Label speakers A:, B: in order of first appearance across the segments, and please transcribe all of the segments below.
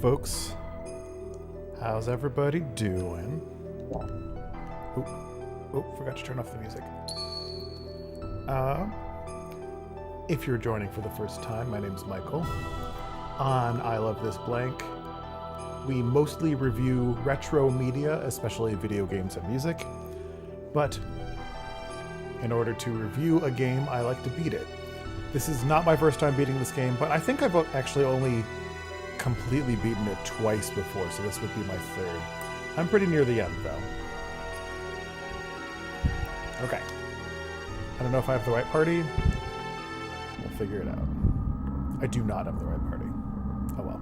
A: folks. How's everybody doing? Forgot to turn off the music. If you're joining for the first time, my name's Michael. On I Love This Blank, we mostly review retro media, especially video games and music. But in order to review a game, I like to beat it. This is not my first time beating this game, but I think I've actually only completely beaten it twice before, so this would be my third. I'm pretty near the end, though. Okay. I don't know if I have the right party. We'll figure it out. I do not have the right party. Oh well.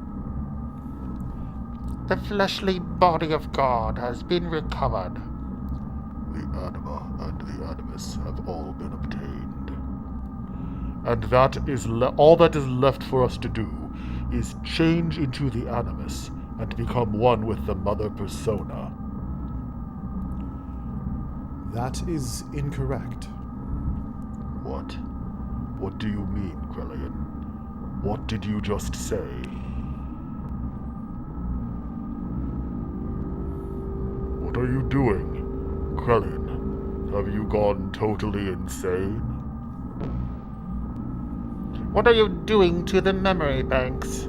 B: The fleshly body of God has been recovered.
C: The anima and the animus have all been obtained. And that is all that is left for us to do is change into the animus and become one with the mother persona.
A: That is incorrect.
C: What? What do you mean, Krelian? What did you just say? What are you doing, Krelian? Have you gone totally insane?
B: What are you doing to the memory banks?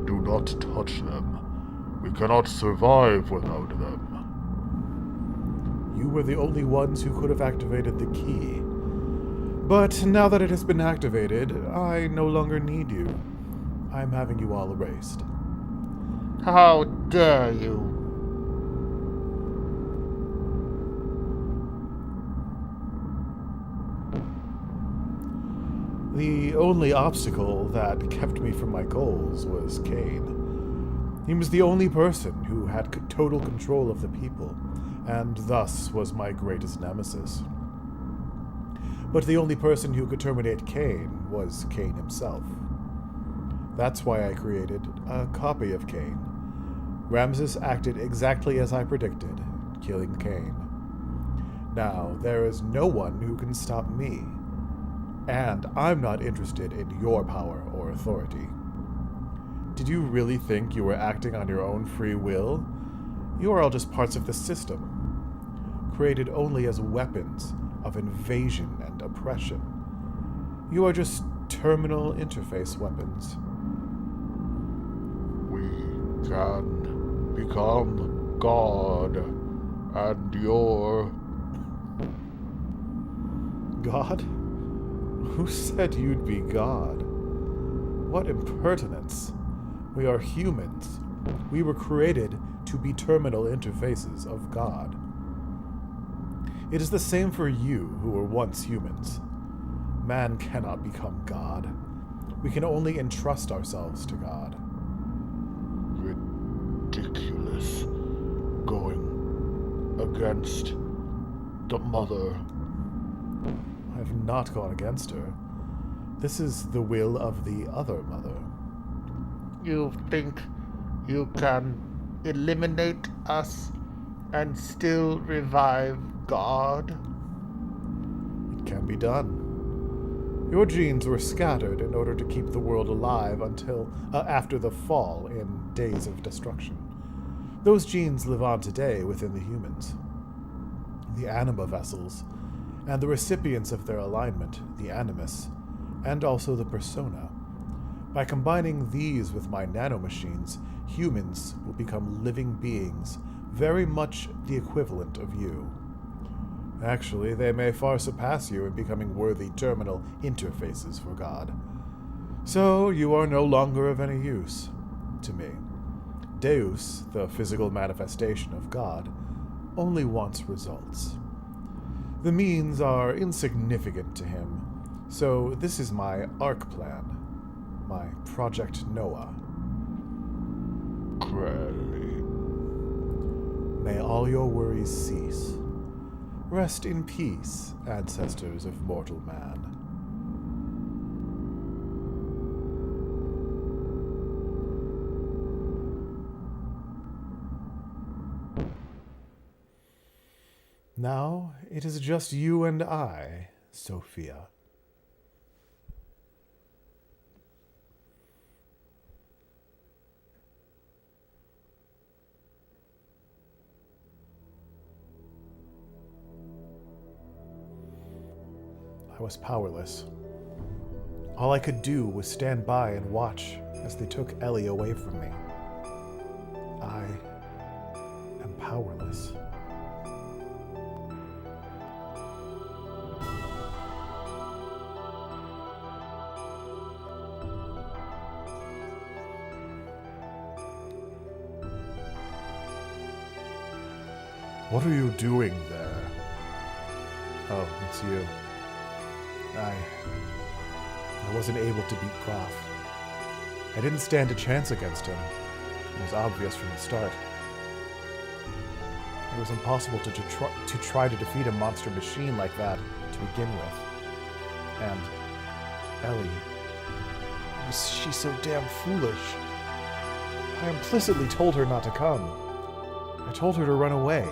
C: Do not touch them. We cannot survive without them.
A: You were the only ones who could have activated the key. But now that it has been activated, I no longer need you. I'm having you all erased.
B: How dare you?
A: The only obstacle that kept me from my goals was Cain. He was the only person who had total control of the people, and thus was my greatest nemesis. But the only person who could terminate Cain was Cain himself. That's why I created a copy of Cain. Ramsus acted exactly as I predicted, killing Cain. Now, there is no one who can stop me. And I'm not interested in your power or authority. Did you really think you were acting on your own free will? You are all just parts of the system, created only as weapons of invasion and oppression. You are just terminal interface weapons.
C: We can become God, and you're...
A: God? Who said you'd be God? What impertinence. We are humans. We were created to be terminal interfaces of God. It is the same for you who were once humans. Man cannot become God. We can only entrust ourselves to God.
C: Ridiculous. Going against the mother.
A: I have not gone against her. This is the will of the other mother.
B: You think you can eliminate us and still revive God?
A: It can be done. Your genes were scattered in order to keep the world alive until after the fall in Days of Destruction. Those genes live on today within the humans. The anima vessels, and the recipients of their alignment, the animus, and also the persona. By combining these with my nanomachines, humans will become living beings, very much the equivalent of you. Actually, they may far surpass you in becoming worthy terminal interfaces for God. So, you are no longer of any use to me. Deus, the physical manifestation of God, only wants results. The means are insignificant to him, so this is my ARC plan, my Project Noah.
C: Krelian.
A: May all your worries cease. Rest in peace, ancestors of mortal man. Now it is just you and I, Sophia. I was powerless. All I could do was stand by and watch as they took Ellie away from me. I am powerless.
C: What are you doing there?
A: Oh, it's you. I wasn't able to beat Graf. I didn't stand a chance against him. It was obvious from the start. It was impossible to try to defeat a monster machine like that to begin with. And Ellie, was she so damn foolish? I implicitly told her not to come. I told her to run away.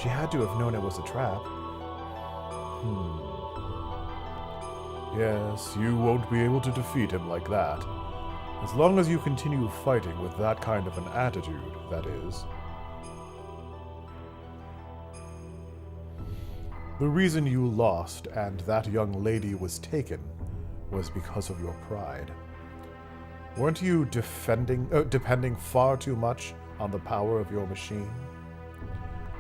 A: She had to have known it was a trap.
C: Yes, you won't be able to defeat him like that. As long as you continue fighting with that kind of an attitude, that is. The reason you lost and that young lady was taken was because of your pride. Weren't you depending far too much on the power of your machine?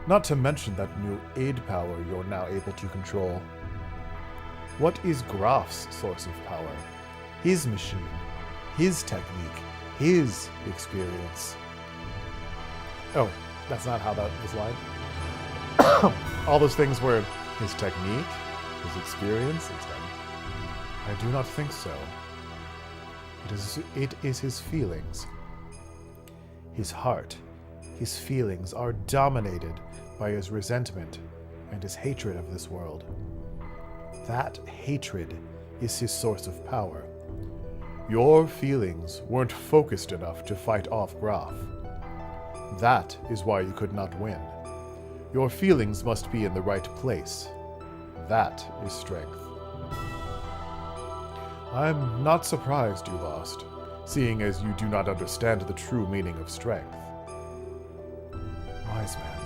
C: Not to mention that new aid power you're now able to control. What is Graf's source of power? His machine, his technique, his experience. Oh, that's not how that was lined. All those things were his technique, his experience, I do not think so. It is his feelings. His heart, his feelings are dominated by his resentment and his hatred of this world. That hatred is his source of power. Your feelings weren't focused enough to fight off Graf. That is why you could not win. Your feelings must be in the right place. That is strength. I'm not surprised you lost, seeing as you do not understand the true meaning of strength. Wise man.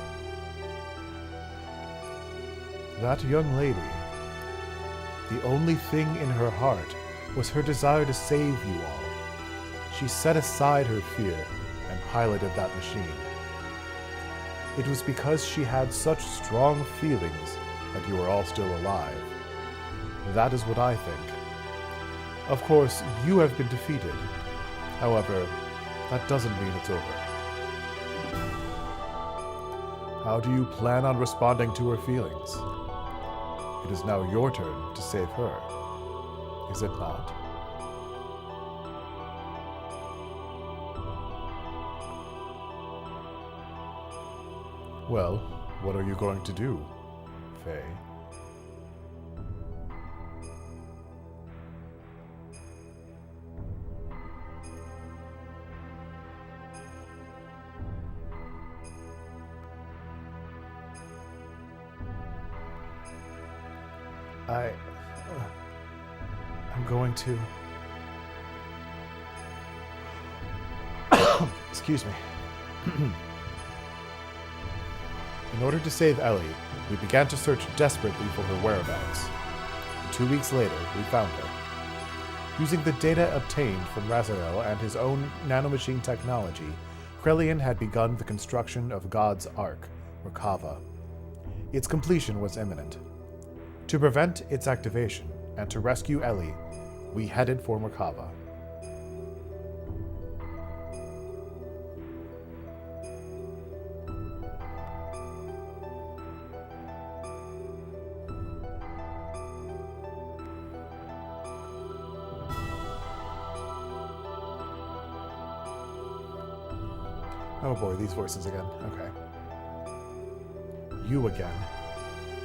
C: That young lady, the only thing in her heart was her desire to save you all. She set aside her fear and piloted that machine. It was because she had such strong feelings that you are all still alive. That is what I think. Of course, you have been defeated. However, that doesn't mean it's over. How do you plan on responding to her feelings? It is now your turn to save her, is it not? Well, what are you going to do, Faye? I'm going to... Excuse me. In order to save Ellie, we began to search desperately for her whereabouts. 2 weeks later, we found her. Using the data obtained from Raziel and his own nanomachine technology, Krelian had begun the construction of God's Ark, Merkava. Its completion was imminent. To prevent its activation and to rescue Ellie, we headed for Merkava. Oh boy, these voices again. Okay. You again.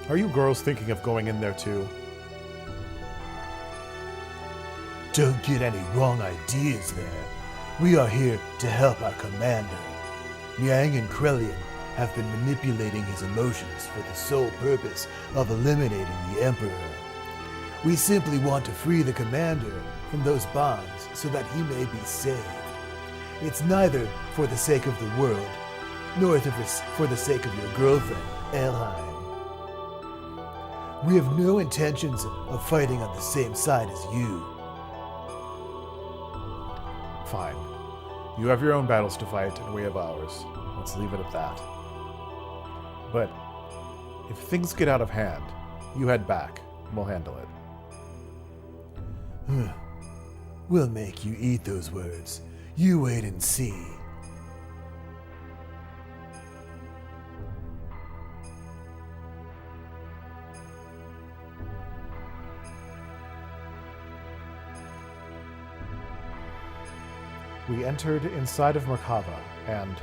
C: Are you girls thinking of going in there too?
D: Don't get any wrong ideas there. We are here to help our commander. Miang and Krelian have been manipulating his emotions for the sole purpose of eliminating the Emperor. We simply want to free the commander from those bonds so that he may be saved. It's neither for the sake of the world, nor for the sake of your girlfriend, Elheim. We have no intentions of fighting on the same side as you.
A: Fine. You have your own battles to fight, and we have ours. Let's leave it at that. But if things get out of hand, you head back. We'll handle it.
D: We'll make you eat those words. You wait and see.
A: We entered inside of Merkava, and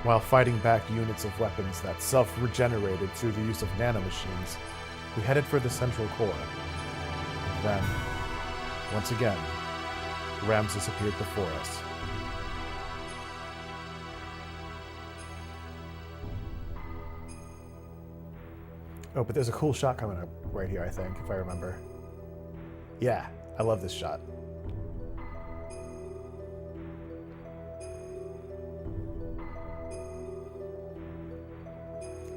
A: while fighting back units of weapons that self-regenerated through the use of nanomachines, we headed for the central core. And then, once again, Ramsus appeared before us. Oh, but there's a cool shot coming up right here, I think, if I remember. Yeah, I love this shot.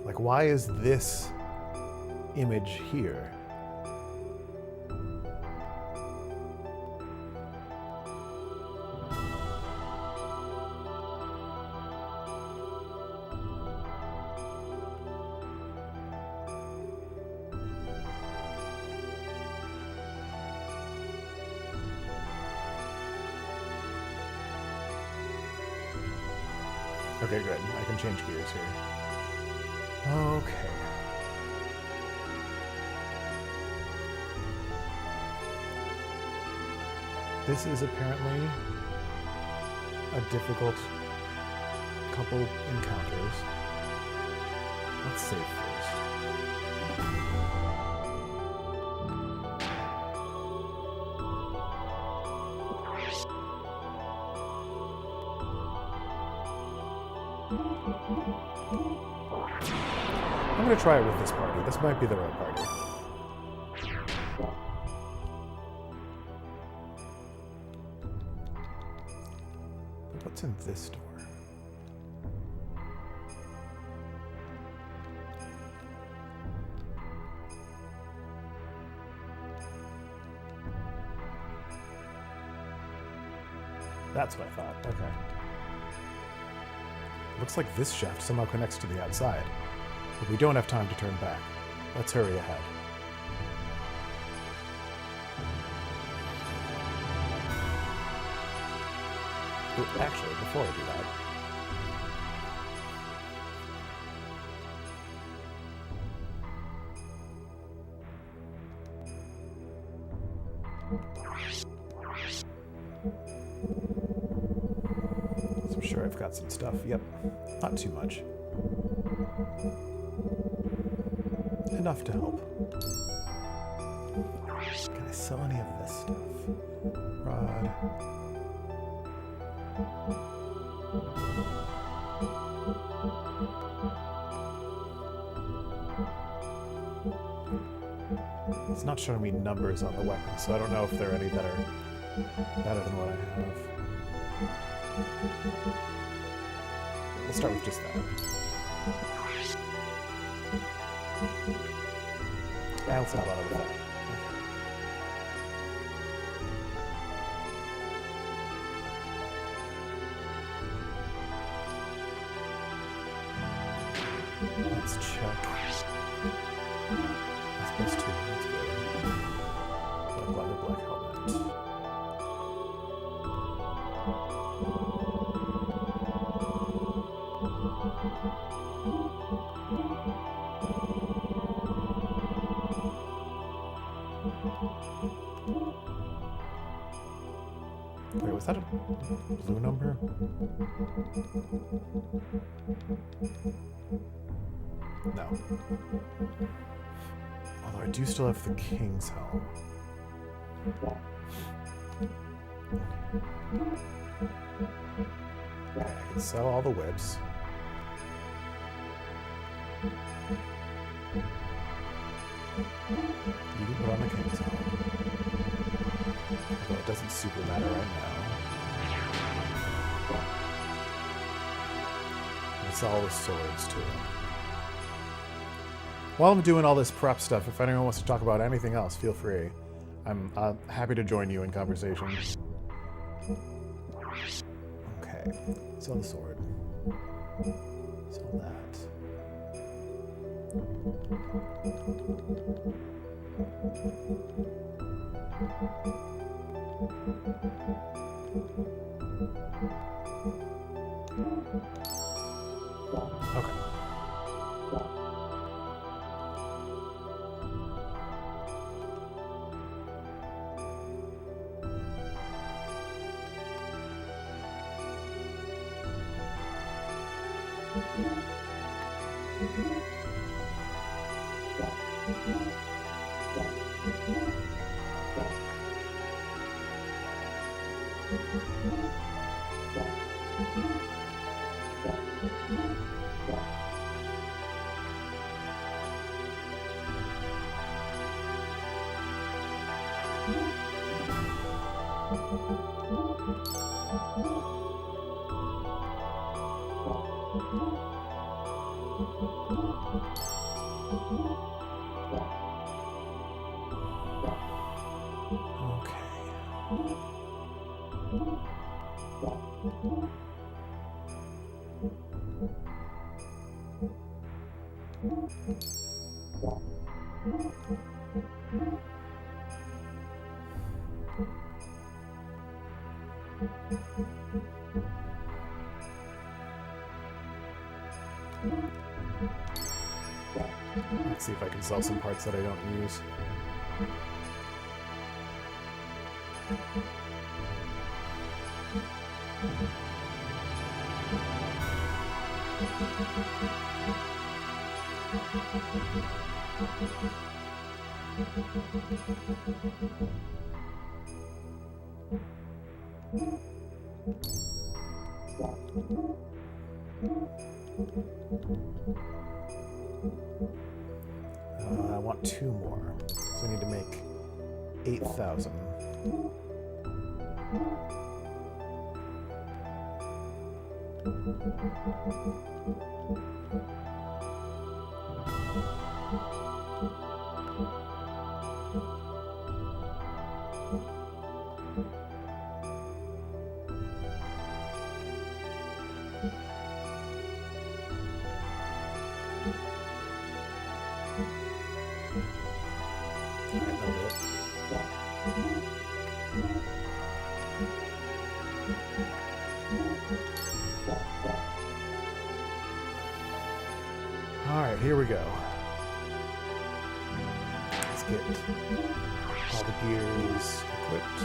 A: Like, why is this image here? Okay, good. I can change gears here. Okay. This is apparently a difficult couple encounters. Let's save first. I'm gonna try it with this party. This might be the right party. But what's in this door? That's what I thought. Okay. Looks like this shaft somehow connects to the outside. But we don't have time to turn back. Let's hurry ahead. Ooh, actually, before I do that... I'm sure I've got some stuff. Yep. Not too much. Enough to help. Can I sell any of this stuff? Rod. It's not showing me numbers on the weapons, so I don't know if there are any that are better than what I have. We'll start with just that. Yeah, let's not bother with that. Okay. Let's check. That's plus 2. That's good. Black leather, black helmet. Wait, was that a blue number? No. Although I do still have the King's Helm. Okay, I can sell all the whips. You can put on the King's Helm. Although it doesn't super matter right now. It's all the swords too. While I'm doing all this prep stuff, if anyone wants to talk about anything else, feel free. I'm happy to join you in conversation. Okay, sell the sword. Sell that. Okay. Let's see if I can sell some parts that I don't use. I want 2 more, so I need to make 8,000. Alright, here we go. Let's get all the gears equipped.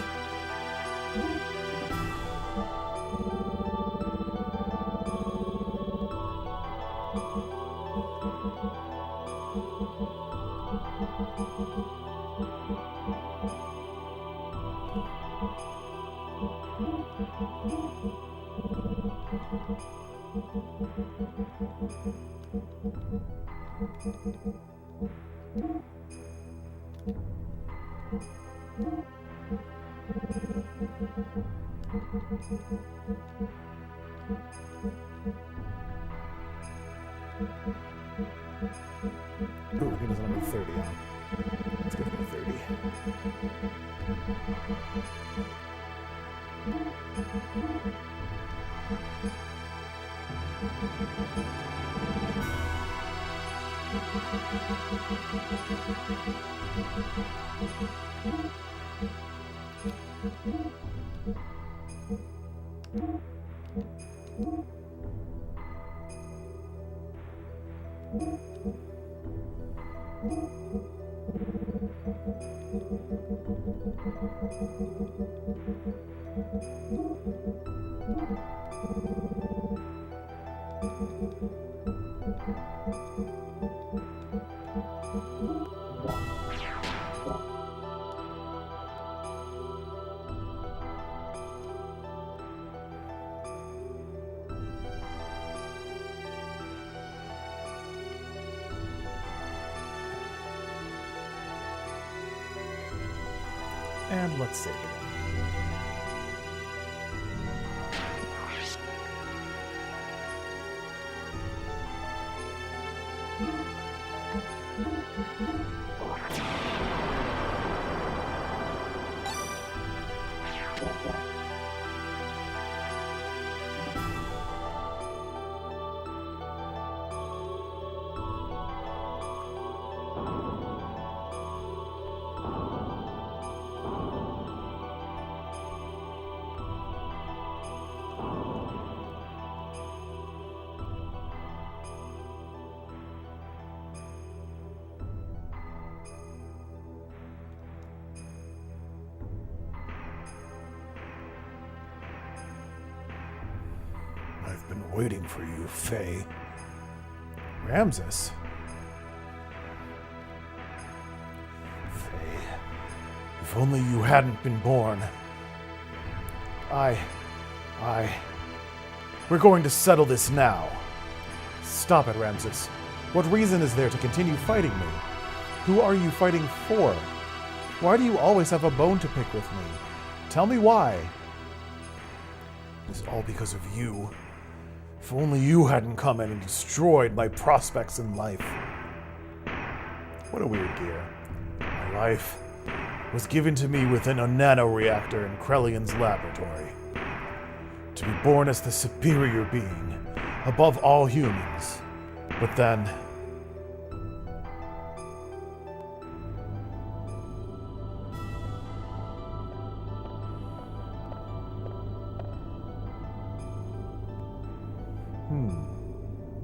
A: Ooh, he doesn't have a 30 on. Let's give him a 30. And let's save it.
D: waiting for you, Faye.
A: Ramsus?
D: Faye, if only you hadn't been born.
A: We're going to settle this now. Stop it, Ramsus. What reason is there to continue fighting me? Who are you fighting for? Why do you always have a bone to pick with me? Tell me why.
D: It's all because of you. If only you hadn't come in and destroyed my prospects in life.
A: What a weird gear.
D: My life was given to me within a nanoreactor in Krelian's laboratory. To be born as the superior being, above all humans. But then...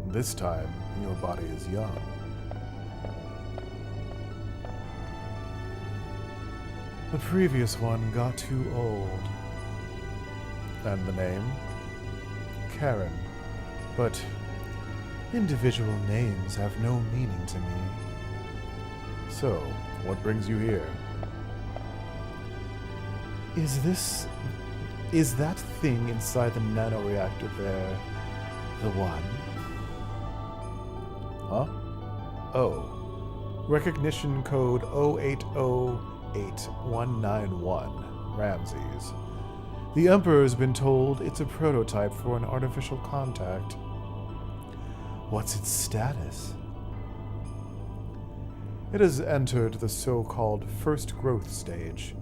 A: This time, your body is young. The previous one got too old. And the name? Karen. But individual names have no meaning to me. So, what brings you here? Is that thing inside the nanoreactor there the one? Huh? Oh. Recognition code 0808191. Ramses. The Emperor's been told it's a prototype for an artificial contact. What's its status? It has entered the so-called first growth stage.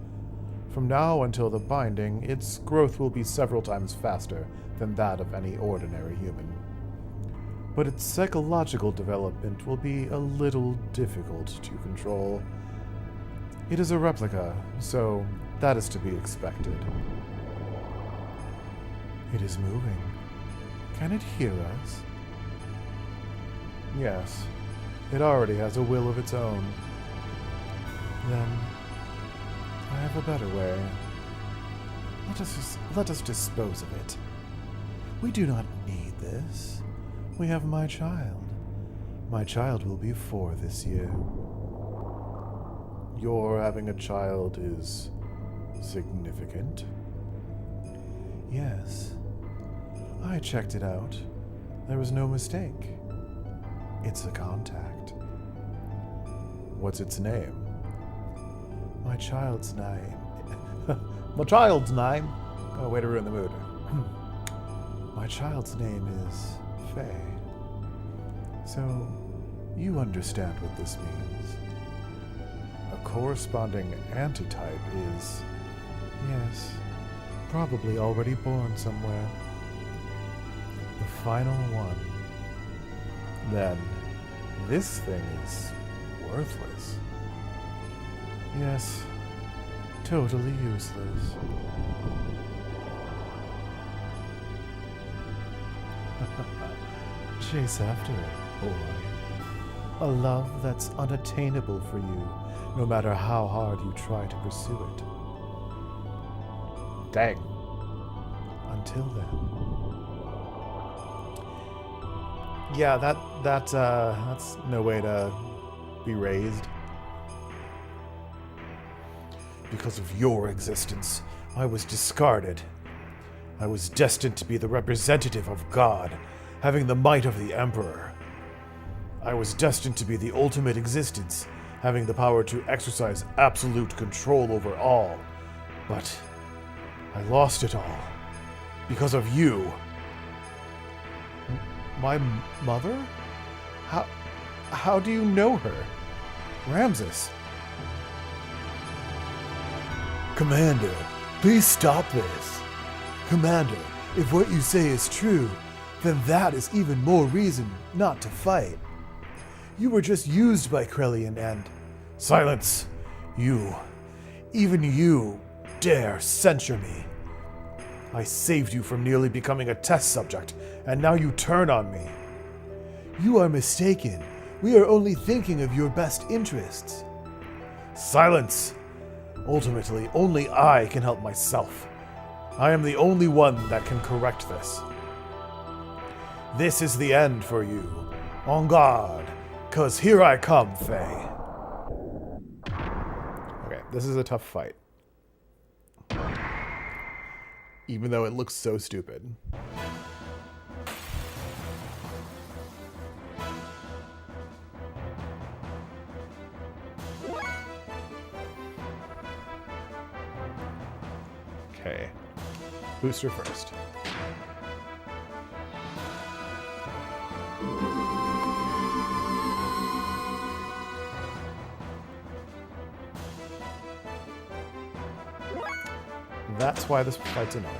A: From now until the binding, its growth will be several times faster than that of any ordinary human. But its psychological development will be a little difficult to control. It is a replica, so that is to be expected. It is moving. Can it hear us? Yes, it already has a will of its own. Then, I have a better way. Let us dispose of it. We do not need this. We have my child. My child will be 4 this year. Your having a child is significant? Yes. I checked it out. There was no mistake. It's a contact. What's its name? My child's name. My child's name? Oh, way to ruin the mood. My child's name is Faye. So, you understand what this means. A corresponding antitype is, yes, probably already born somewhere. The final one. Then, this thing is worthless. Yes, totally useless. Chase after it, boy. A love that's unattainable for you, no matter how hard you try to pursue it. Dang. Until then. Yeah, that's no way to be raised. Because of your existence, I was discarded. I was destined to be the representative of God, having the might of the Emperor. I was destined to be the ultimate existence, having the power to exercise absolute control over all. But I lost it all. Because of you. My mother? How do you know her? Ramsus.
D: Commander, please stop this. Commander, if what you say is true, then that is even more reason not to fight. You were just used by Krelian and... Silence! Even you, dare censure me. I saved you from nearly becoming a test subject, and now you turn on me. You are mistaken. We are only thinking of your best interests. Silence! Ultimately, only I can help myself. I am the only one that can correct this.
A: This is the end for you. En garde, 'cause here I come, Faye. Okay, this is a tough fight. Even though it looks so stupid. Okay. Booster first. That's why this fight's annoying.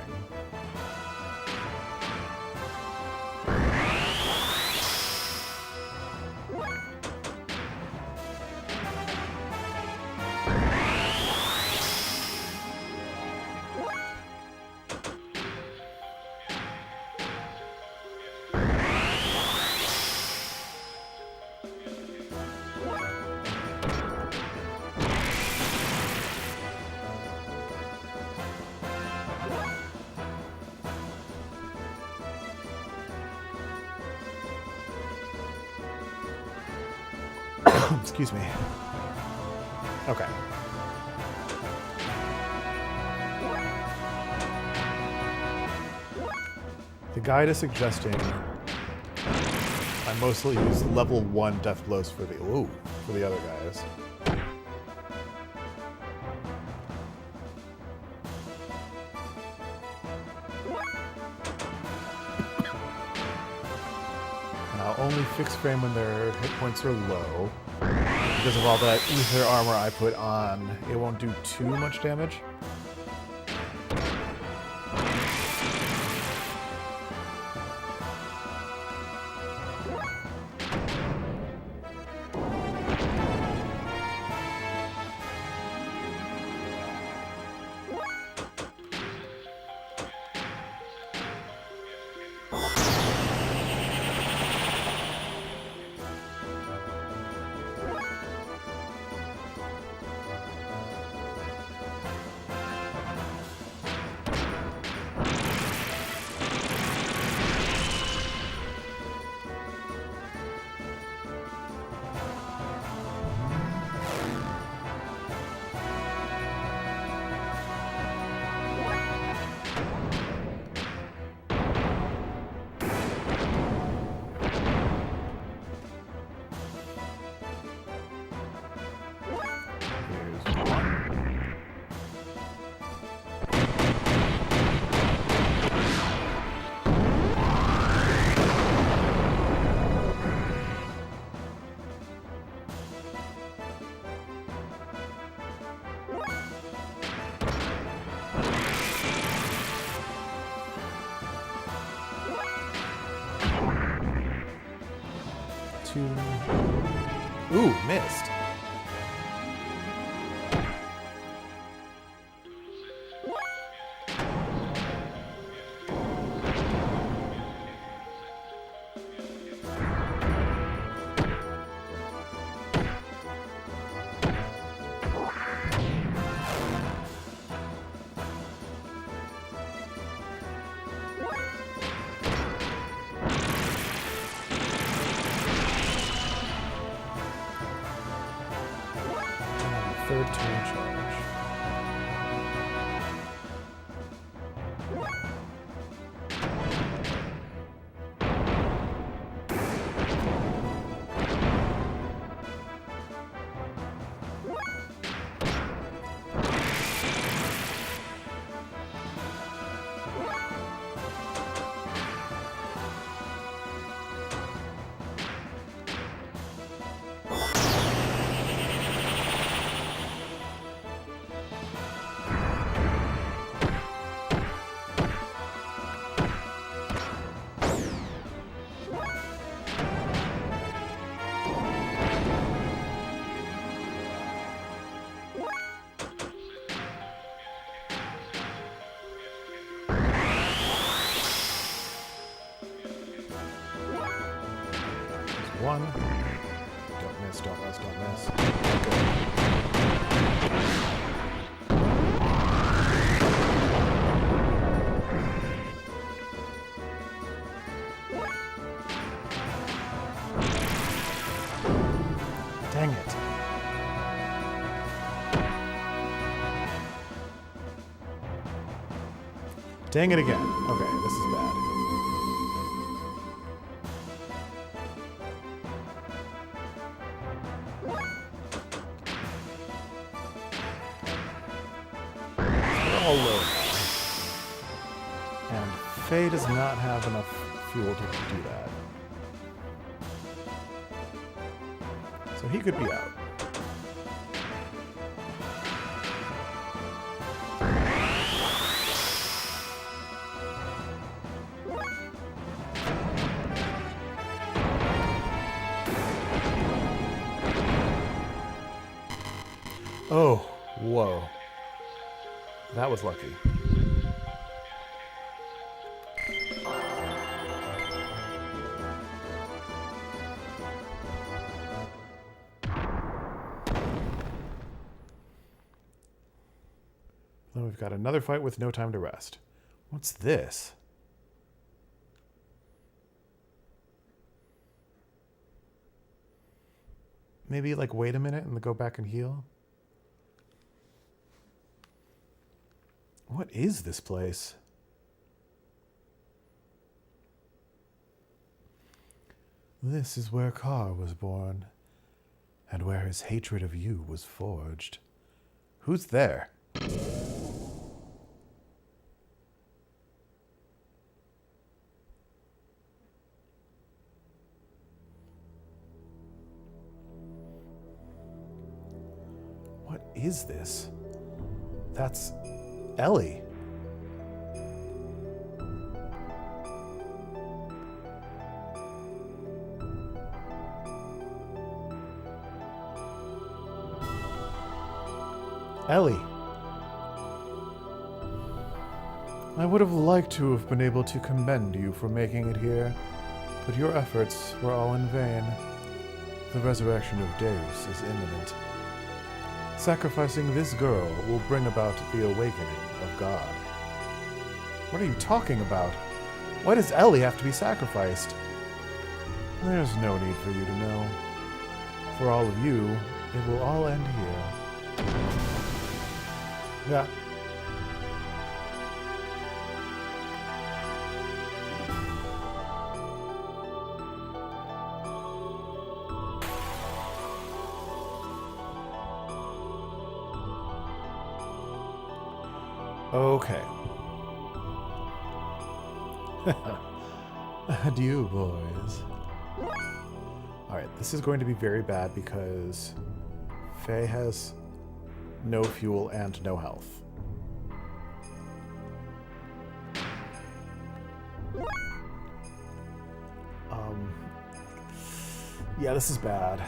A: Excuse me. Okay. The guide is suggesting I mostly use level 1 death blows for the other guys. And I'll only fix frame when their hit points are low. Because of all that ether armor I put on, it won't do too much damage. Ooh, missed. Third turn charge. One. Don't miss, don't miss, don't miss. Good. Dang it. Dang it again. Okay, this is bad. We're all low. And Faye does not have enough fuel to do that. So he could be out. Oh, whoa. That was lucky. Then we've got another fight with no time to rest. What's this? Maybe, like, wait a minute and go back and heal? What is this place? This is where Carr was born, and where his hatred of you was forged. Who's there? What is this? That's Ellie. Ellie. I would have liked to have been able to commend you for making it here, but your efforts were all in vain. The resurrection of Deus is imminent. Sacrificing this girl will bring about the awakening of God. What are you talking about? Why does Ellie have to be sacrificed? There's no need for you to know. For all of you, it will all end here. Yeah. Okay. Adieu, boys. Alright, this is going to be very bad because Faye has no fuel and no health. Yeah, this is bad.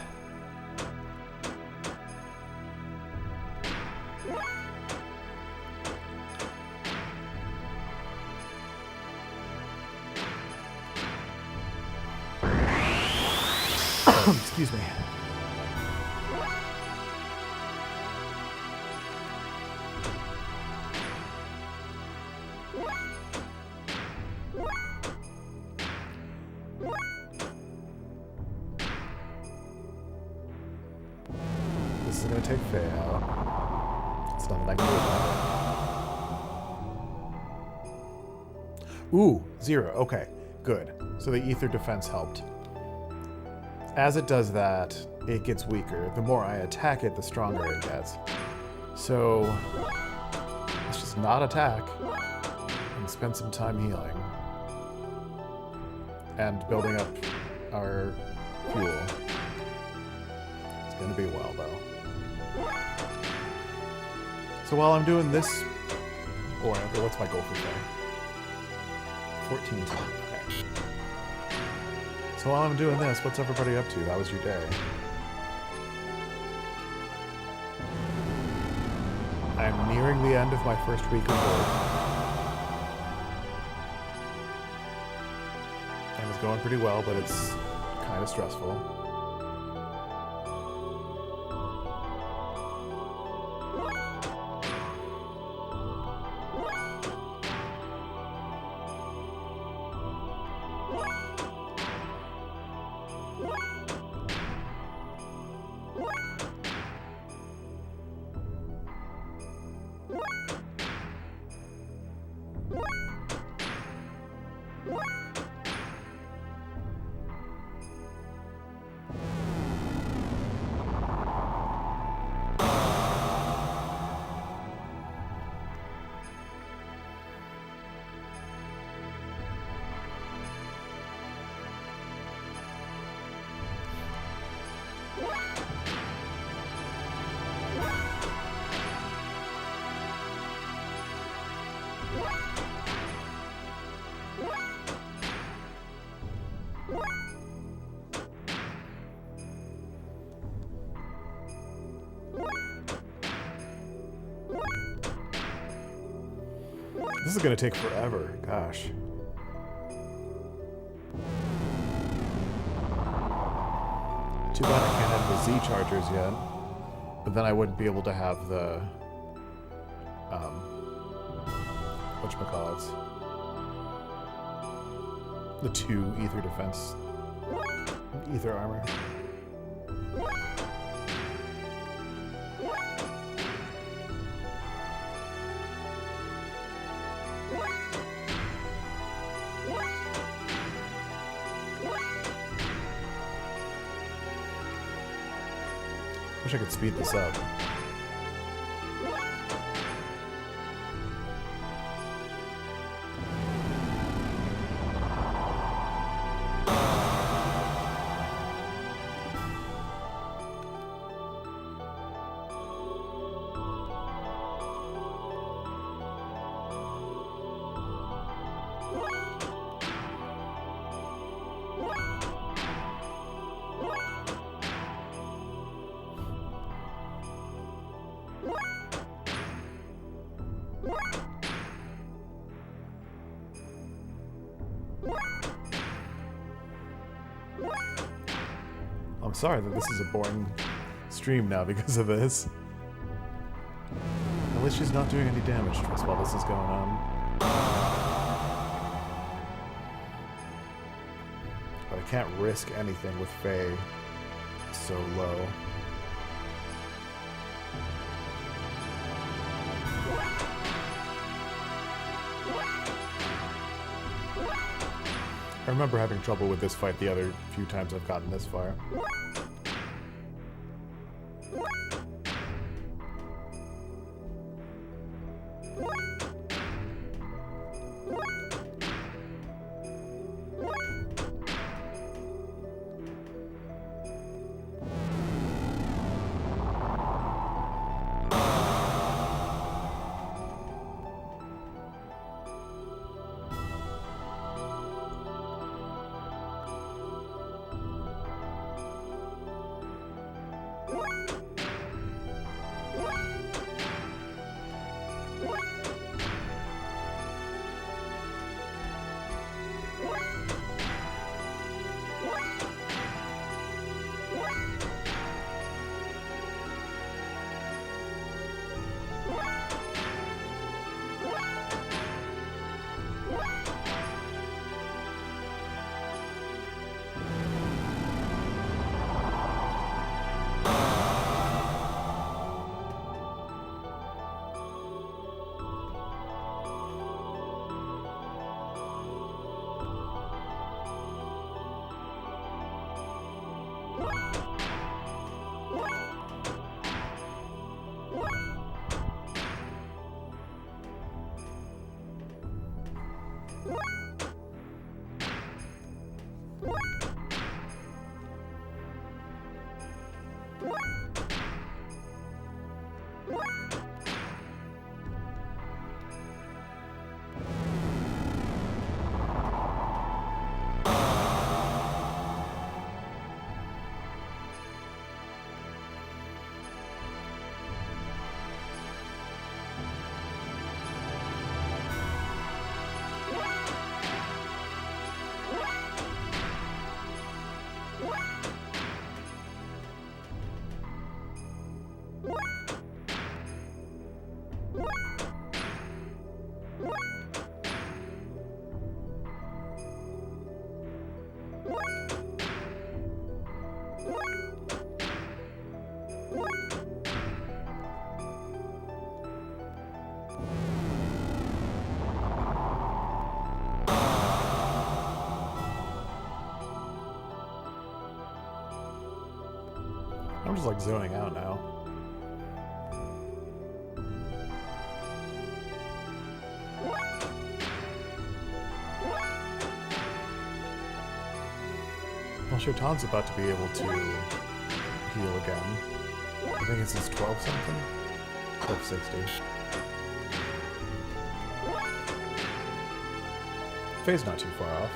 A: Excuse me. This is going to take Faye out. It's nothing I can do about it. Ooh, 0. Okay, good. So the ether defense helped. As it does that, it gets weaker. The more I attack it, the stronger it gets. So let's just not attack and spend some time healing. And building up our fuel. It's going to be a while, though. So while I'm doing this... Or what's my goal for today? 14 time. Okay. So while I'm doing this, what's everybody up to? How was your day? I'm nearing the end of my first week of work. And it's going pretty well, but it's kind of stressful. This is gonna take forever. Gosh. Too bad I can't have the Z chargers yet. But then I wouldn't be able to have the whatchamacallits. The 2 ether defense ether armor. Wish I could speed this up. I'm sorry that this is a boring stream now because of this. At least she's not doing any damage to us while this is going on. But I can't risk anything with Faye so low. I remember having trouble with this fight the other few times I've gotten this far. I'm just like zoning out now. Well, Shaitan's about to be able to heal again. I think it's his 12 something? 1260. Faye's not too far off.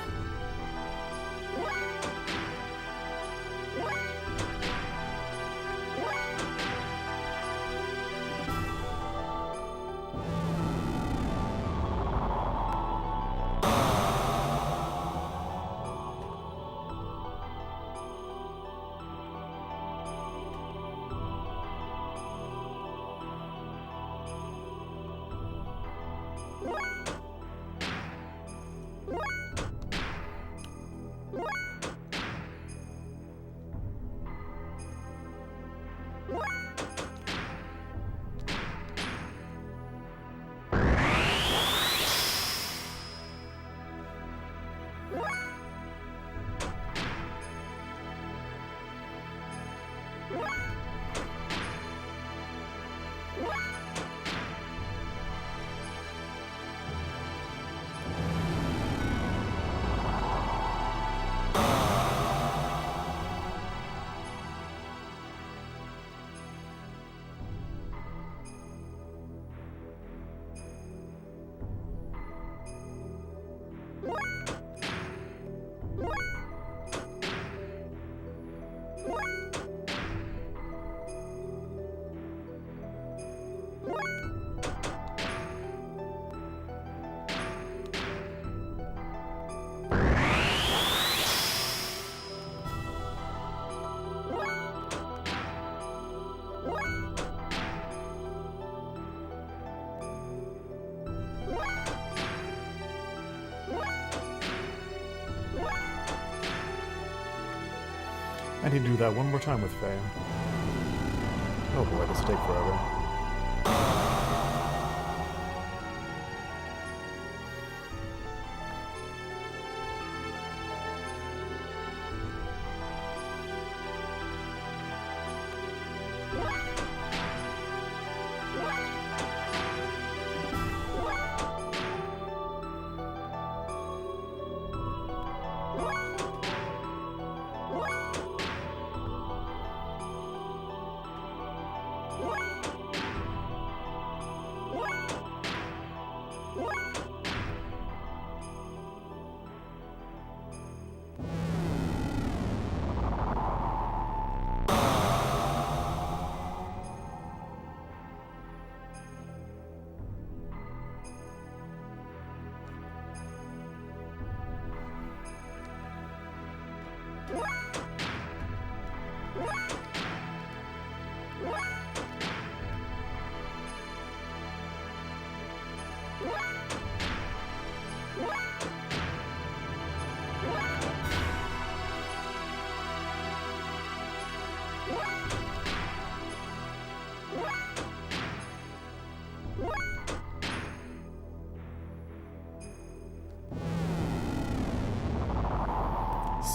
A: I need to do that one more time with Faye. Oh boy, this will take forever.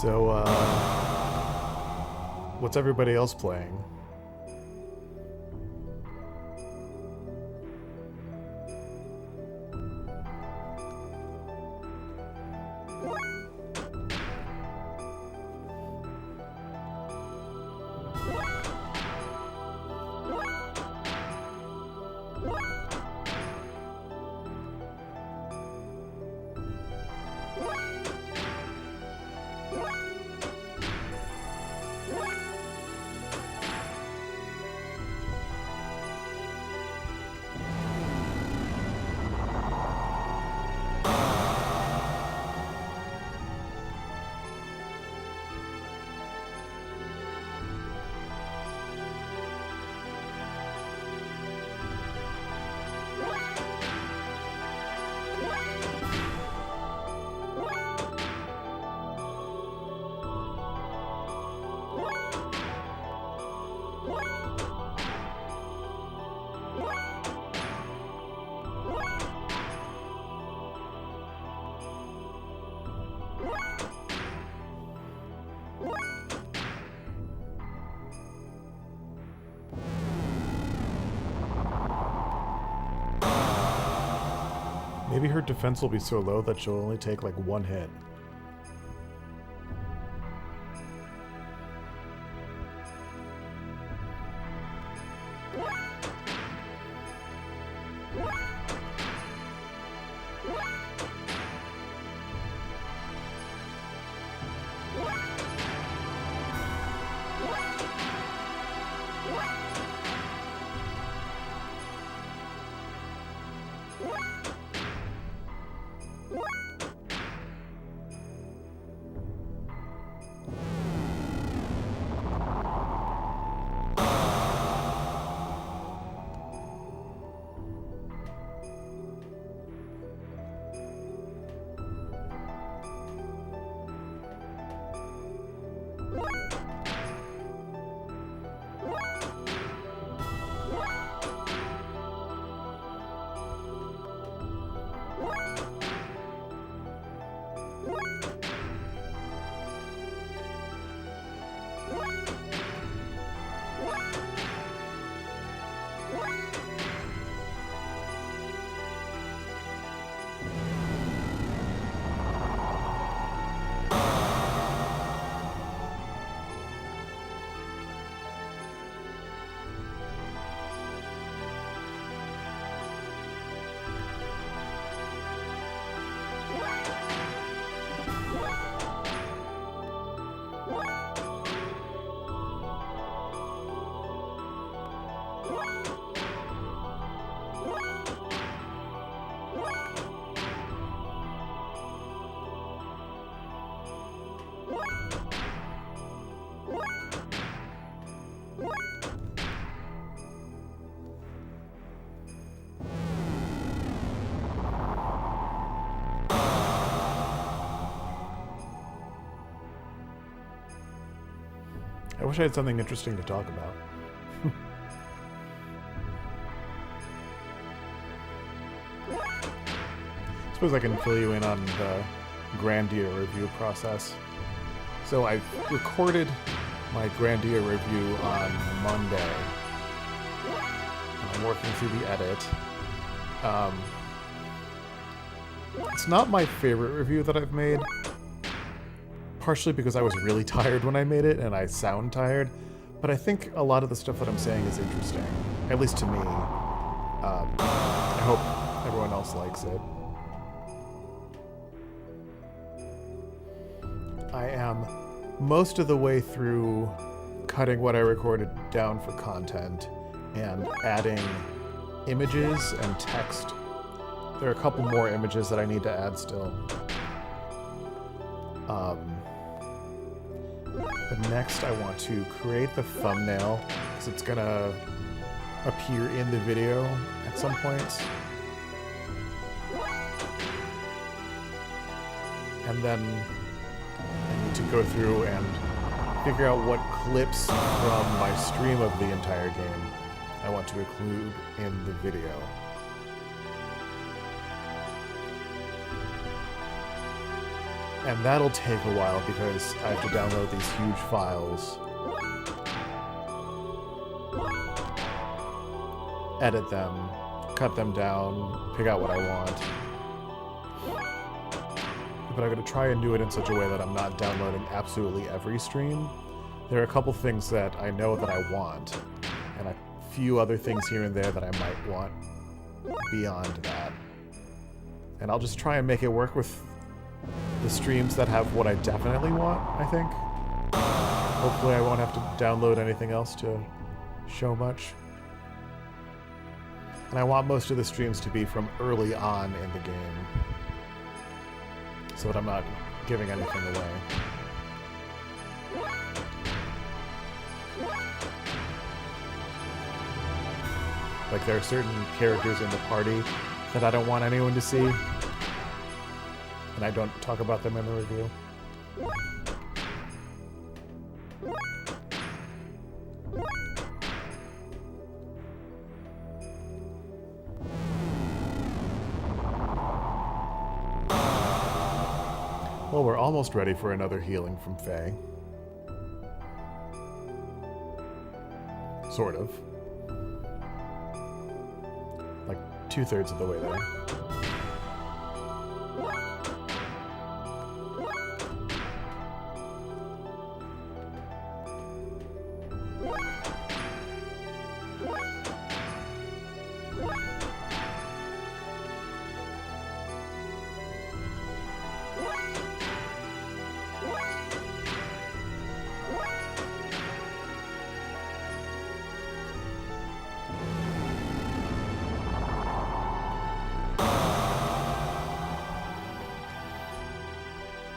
A: So, what's everybody else playing? Maybe her defense will be so low that she'll only take like one hit. wish I had something interesting to talk about. I suppose I can fill you in on the Grandia review process. So I've recorded my Grandia review on Monday. And I'm working through the edit. It's not my favorite review that I've made. Partially because I was really tired when I made it, and I sound tired. But I think a lot of the stuff that I'm saying is interesting. At least to me. I hope everyone else likes it. I am most of the way through cutting what I recorded down for content and adding images and text. There are a couple more images that I need to add still. But next I want to create the thumbnail, because it's gonna appear in the video at some points. And then I need to go through and figure out what clips from my stream of the entire game I want to include in the video. And that'll take a while because I have to download these huge files, edit them, cut them down, pick out what I want. But I'm going to try and do it in such a way that I'm not downloading absolutely every stream. There are a couple things that I know that I want, and a few other things here and there that I might want beyond that. And I'll just try and make it work with the streams that have what I definitely want, I think. Hopefully I won't have to download anything else to show much. And I want most of the streams to be from early on in the game, so that I'm not giving anything away. Like, there are certain characters in the party that I don't want anyone to see, and I don't talk about them in the review. Well, we're almost ready for another healing from Faye. Sort of. Like 2/3 of the way there.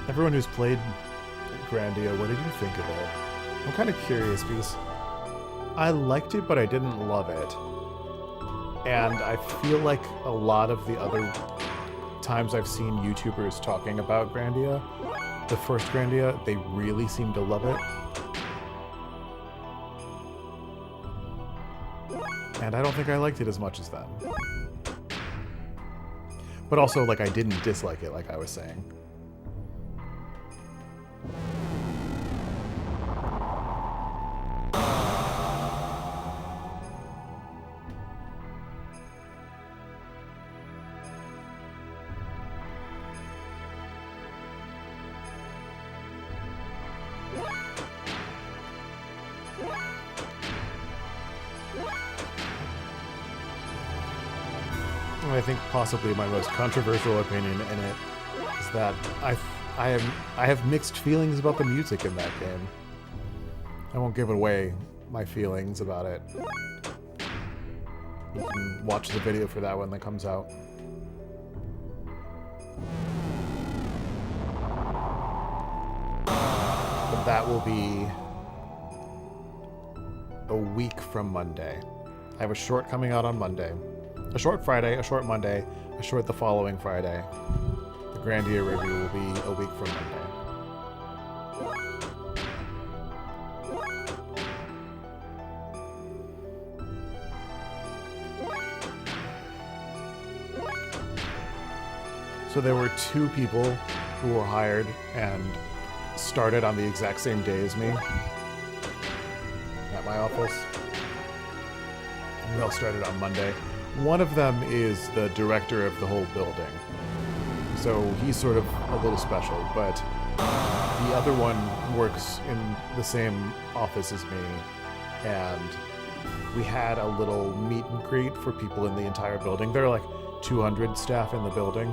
A: Everyone who's played Grandia, what did you think of it? I'm kind of curious because I liked it, but I didn't love it. And I feel like a lot of the other times I've seen YouTubers talking about Grandia, the first Grandia, they really seem to love it. And I don't think I liked it as much as them. But also, like, I didn't dislike it, like I was saying. I think possibly my most controversial opinion in it is that I have mixed feelings about the music in that game. I won't give away my feelings about it. You can watch the video for that when that comes out. But that will be a week from Monday. I have a short coming out on Monday. A short Friday, a short Monday, a short the following Friday. The Grandia review will be a week from Monday. So there were two people who were hired and started on the exact same day as me at my office. We all started on Monday. One of them is the director of the whole building. So he's sort of a little special, but the other one works in the same office as me, and we had a little meet and greet for people in the entire building. There are like 200 staff in the building.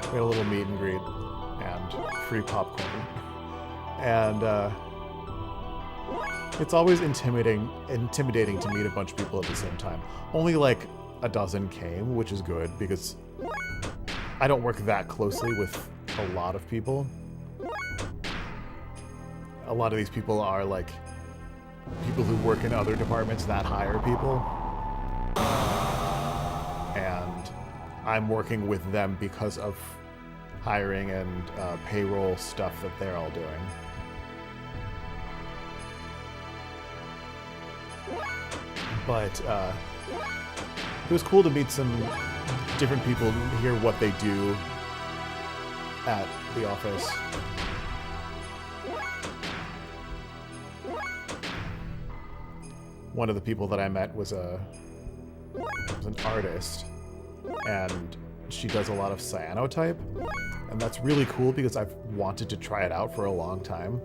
A: We had a little meet and greet and free popcorn. And it's always intimidating to meet a bunch of people at the same time. Only like a dozen came, which is good because I don't work that closely with a lot of people. A lot of these people are like people who work in other departments that hire people. And I'm working with them because of hiring and payroll stuff that they're all doing. But it was cool to meet some different people and hear what they do at the office. One of the people that I met was an artist, and she does a lot of cyanotype, and that's really cool because I've wanted to try it out for a long time.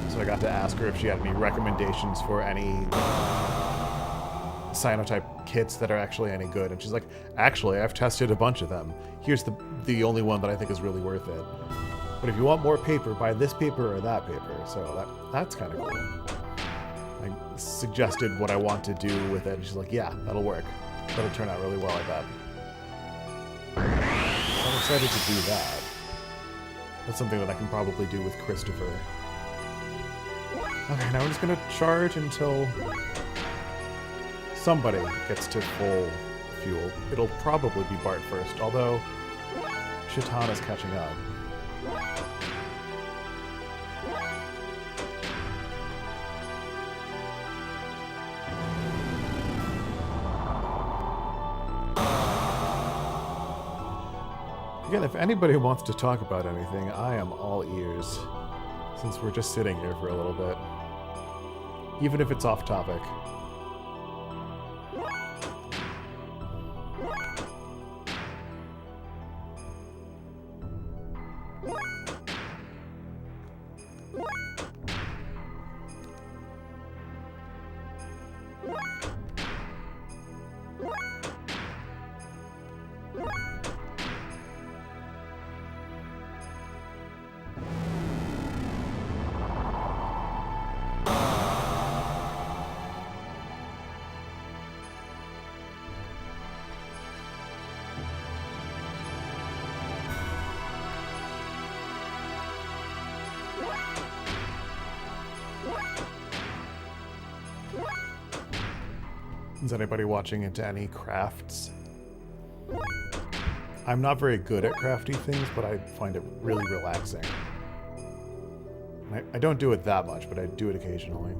A: So I got to ask her if she had any recommendations for any cyanotype kits that are actually any good, and she's like, actually, I've tested a bunch of them. Here's the only one that I think is really worth it. But if you want more paper, buy this paper or that paper. So that's kind of cool. I suggested what I want to do with it, and she's like, yeah, that'll work. That'll turn out really well, I bet. I'm excited to do that. That's something that I can probably do with Christopher. Okay, now we're just gonna charge until somebody gets to full fuel. It'll probably be Bart first, although Chitana's catching up. Again, if anybody wants to talk about anything, I am all ears, since we're just sitting here for a little bit. Even if it's off topic. Is anybody watching into any crafts? I'm not very good at crafty things, but I find it really relaxing. I don't do it that much, but I do it occasionally.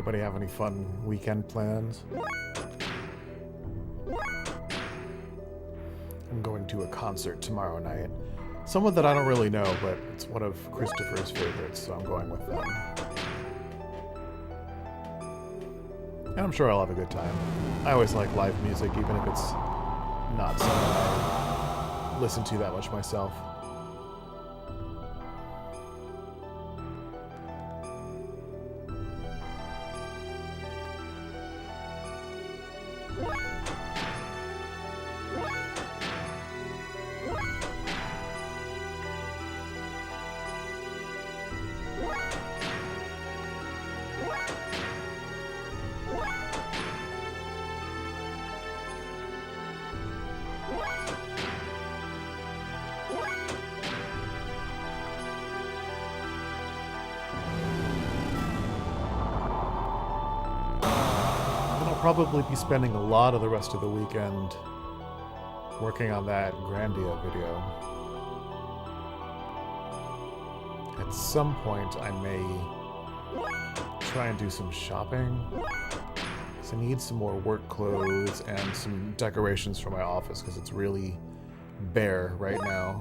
A: Anybody have any fun weekend plans? I'm going to a concert tomorrow night. Someone that I don't really know, but it's one of Christopher's favorites, so I'm going with them. And I'm sure I'll have a good time. I always like live music, even if it's not something I listen to that much myself. Probably be spending a lot of the rest of the weekend working on that Grandia video. At some point, I may try and do some shopping. So I need some more work clothes and some decorations for my office because it's really bare right now.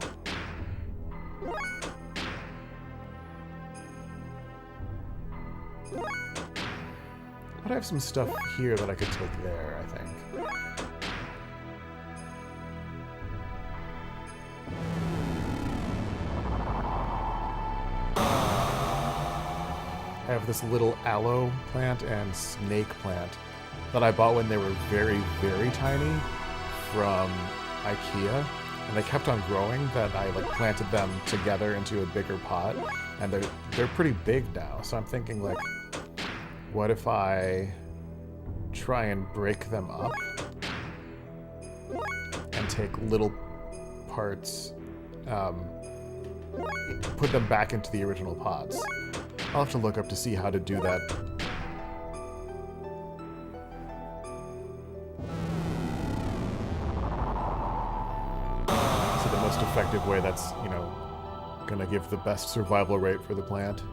A: But I have some stuff here that I could take there, I think. I have this little aloe plant and snake plant that I bought when they were very, very tiny from IKEA. And they kept on growing that I planted them together into a bigger pot. And they're pretty big now, so I'm thinking what if I try and break them up and take little parts, put them back into the original pots? I'll have to look up to see how to do that. So the most effective way that's, gonna give the best survival rate for the plant.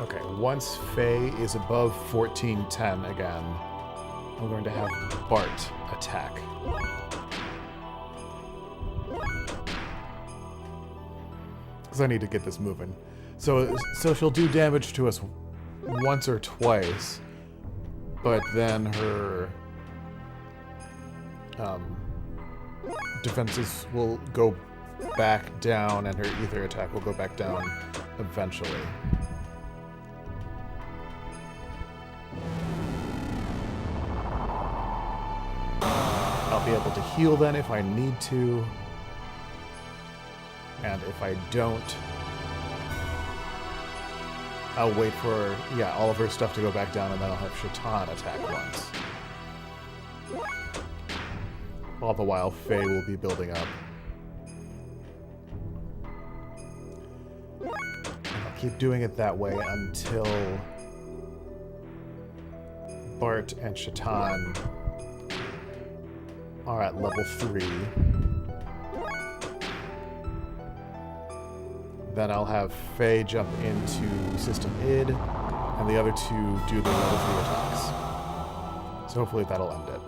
A: Okay, once Faye is above 1410 again, I'm going to have Bart attack. Because I need to get this moving. So she'll do damage to us once or twice, but then her defenses will go back down and her ether attack will go back down eventually. I'll be able to heal then if I need to. And if I don't, I'll wait for, all of her stuff to go back down, and then I'll have Shaitan attack once. All the while, Faye will be building up. And I'll keep doing it that way until Bart and Shaitan are at level 3. Then I'll have Faye jump into System ID, and the other two do the level 3 attacks. So hopefully that'll end it.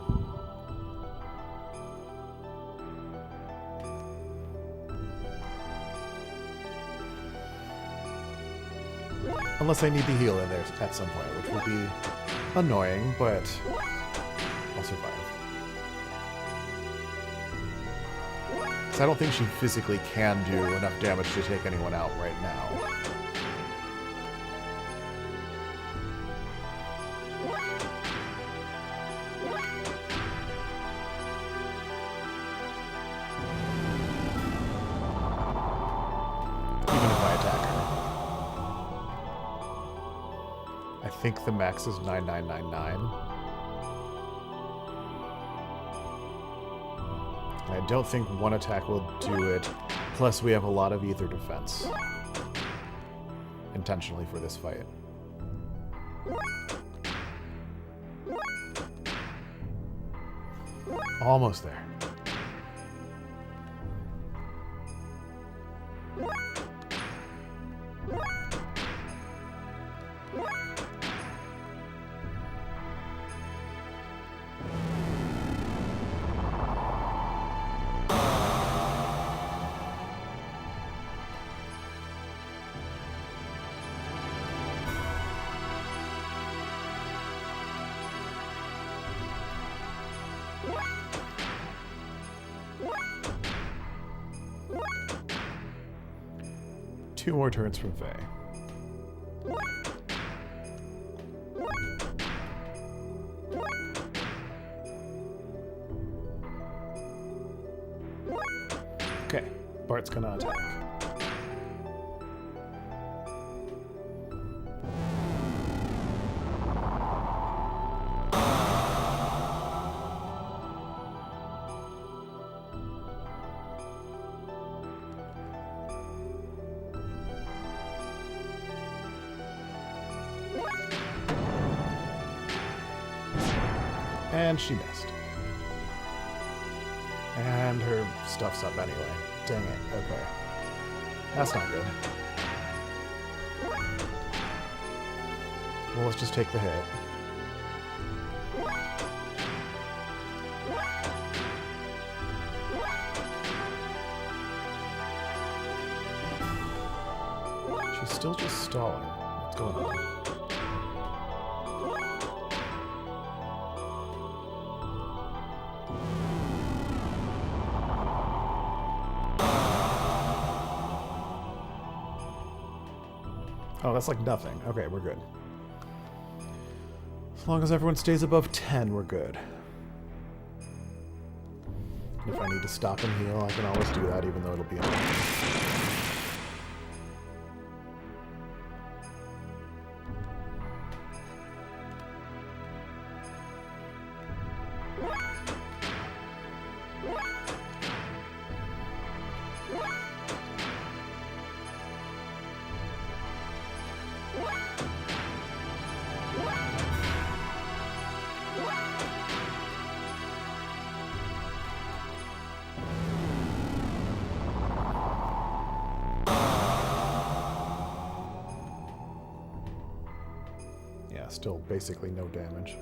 A: Unless I need to heal in there at some point, which will be annoying, but I'll survive. Because I don't think she physically can do enough damage to take anyone out right now. think the max is 9999. I don't think one attack will do it. Plus, we have a lot of ether defense. Intentionally for this fight. Almost there. Two more turns from Faye. Okay, Bart's gonna attack. And she missed. And her stuff's up anyway. Dang it. Okay. That's not good. Well, let's just take the hit. She's still just stalling. What's going on? Oh, that's like nothing. Okay, we're good. As long as everyone stays above 10, we're good. If I need to stop and heal, I can always do that, even though it'll be annoying. Still basically no damage.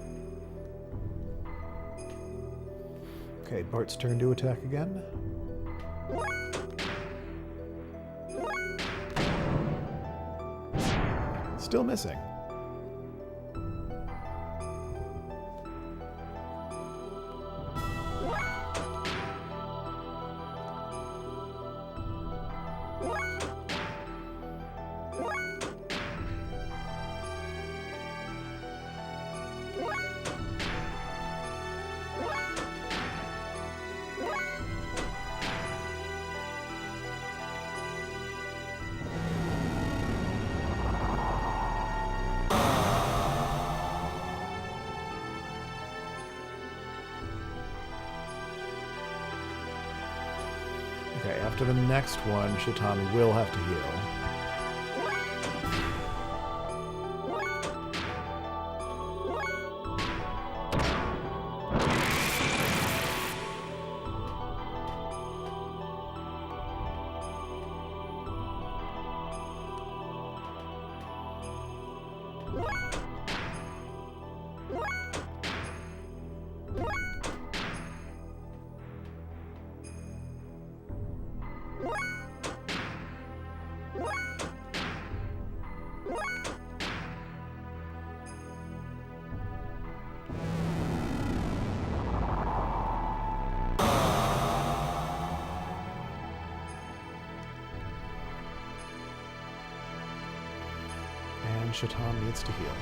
A: Okay, Bart's turn to attack again. Still missing. Okay, after the next one, Shaitan will have to heal. Shaitan needs to heal now.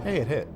A: Hey, it hit.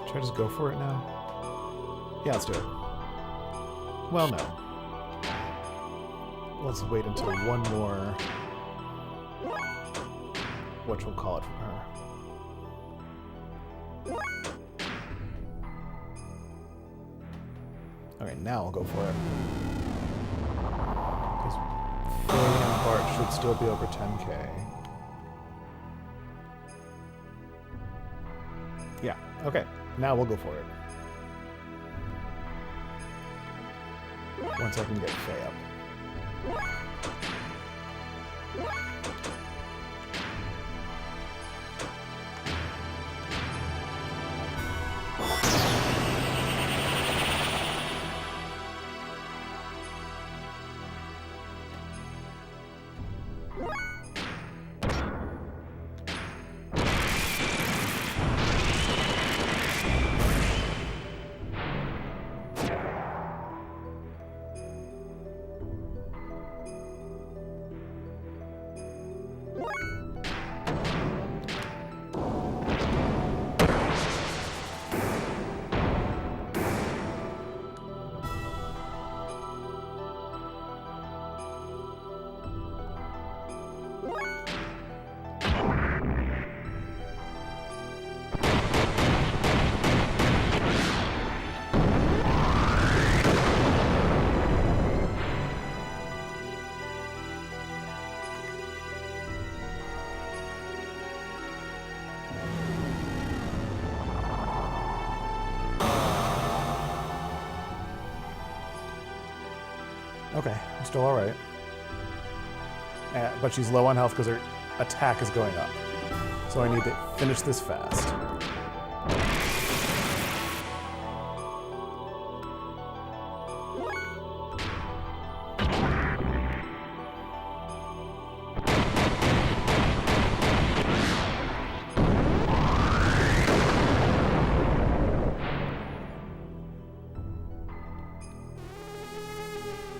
A: Should I just go for it now? Yeah, let's do it. Well, no. Let's wait until one more... whatchamacallit from her. Okay, now I'll go for it. Because Faye and Bart should still be over 10k. Yeah, okay. Now we'll go for it. Once I can get Faye up. Okay, I'm still alright. But she's low on health because her attack is going up. So I need to finish this fast.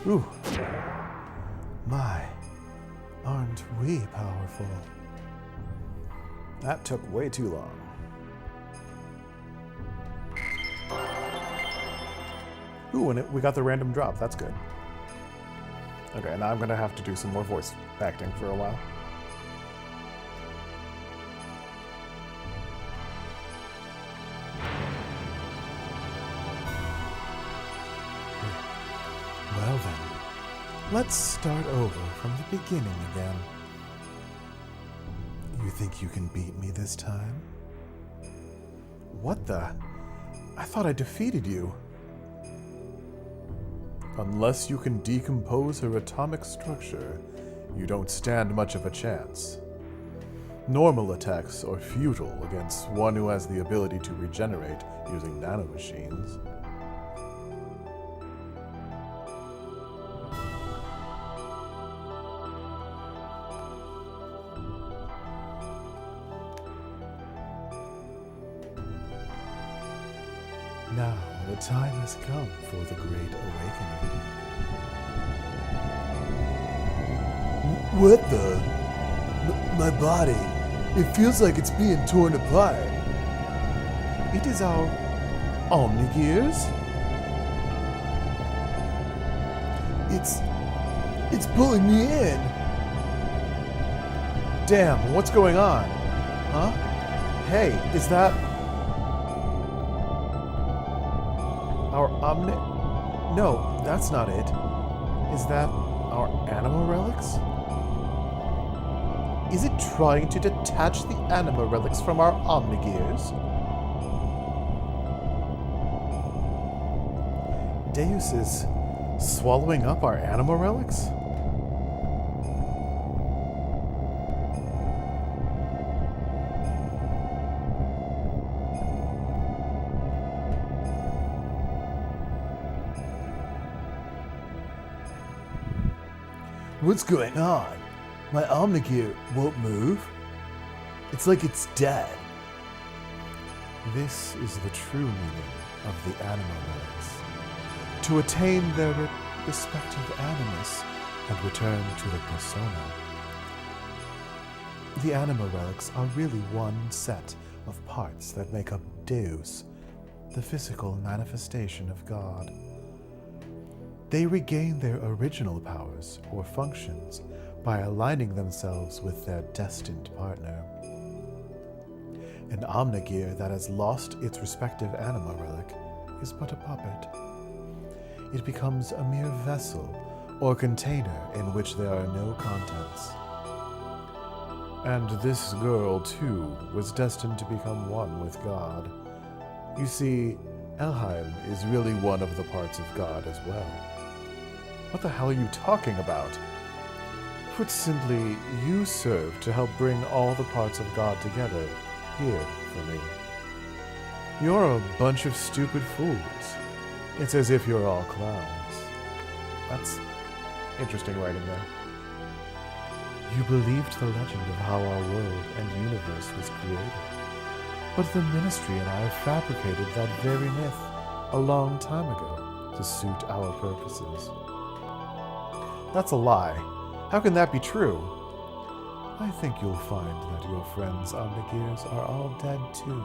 A: Ooh. My, aren't we powerful? That took way too long. Ooh, and we got the random drop. That's good. Okay, now I'm going to have to do some more voice acting for a while. Well then, let's start over from the beginning again. You think you can beat me this time? What the? I thought I defeated you. Unless you can decompose her atomic structure, you don't stand much of a chance. Normal attacks are futile against one who has the ability to regenerate using nanomachines. Now the time has come for the Great Awakening.
D: What the? My body. It feels like it's being torn apart.
A: It is our Xenogears?
D: It's pulling me in.
A: Damn, what's going on? Huh? Hey, is that... Our omni... No, that's not it. Is that our anima relics? Is it trying to detach the anima relics from our Omnigears? Deus is swallowing up our anima relics?
D: What's going on? My Omnigear won't move. It's like it's dead.
A: This is the true meaning of the anima relics. To attain their respective animus and return to the persona. The anima relics are really one set of parts that make up Deus, the physical manifestation of God. They regain their original powers or functions by aligning themselves with their destined partner. An Omnigear that has lost its respective anima relic is but a puppet. It becomes a mere vessel or container in which there are no contents. And this girl, too, was destined to become one with God. You see, Elheim is really one of the parts of God as well. What the hell are you talking about? Put simply, you serve to help bring all the parts of God together here for me. You're a bunch of stupid fools. It's as if you're all clowns. That's interesting writing there. You believed the legend of how our world and universe was created. But the Ministry and I fabricated that very myth a long time ago to suit our purposes. That's a lie. How can that be true? I think you'll find that your friends Omnigears are all dead too.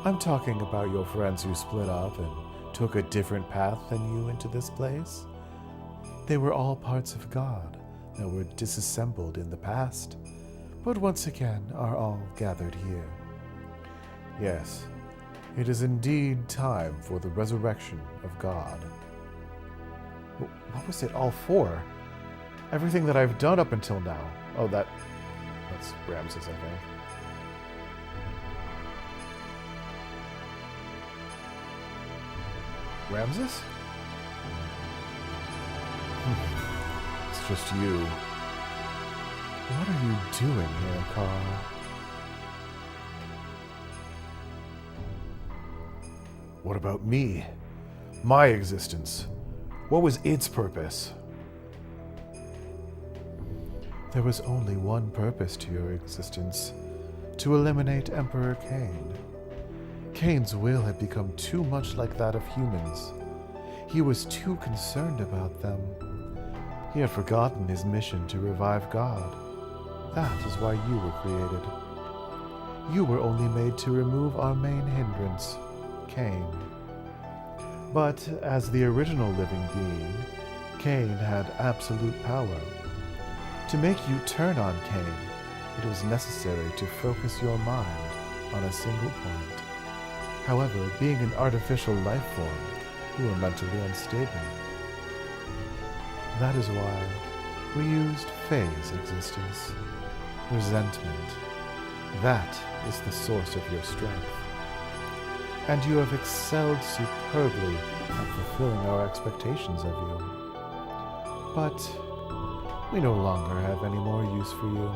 A: I'm talking about your friends who split up and took a different path than you into this place. They were all parts of God that were disassembled in the past, but once again are all gathered here. Yes, it is indeed time for the resurrection of God. What was it all for? Everything that I've done up until now. Oh, that's Ramsus, I think. Ramsus? It's just you. What are you doing here, Carl? What about me? My existence? What was its purpose? There was only one purpose to your existence, to eliminate Emperor Cain. Cain's will had become too much like that of humans. He was too concerned about them. He had forgotten his mission to revive God. That is why you were created. You were only made to remove our main hindrance, Cain. But as the original living being, Cain had absolute power. To make you turn on Cain, it was necessary to focus your mind on a single point. However, being an artificial life form, you were mentally unstable. That is why we used Faye's existence. Resentment. That is the source of your strength. And you have excelled superbly at fulfilling our expectations of you. But we no longer have any more use for you.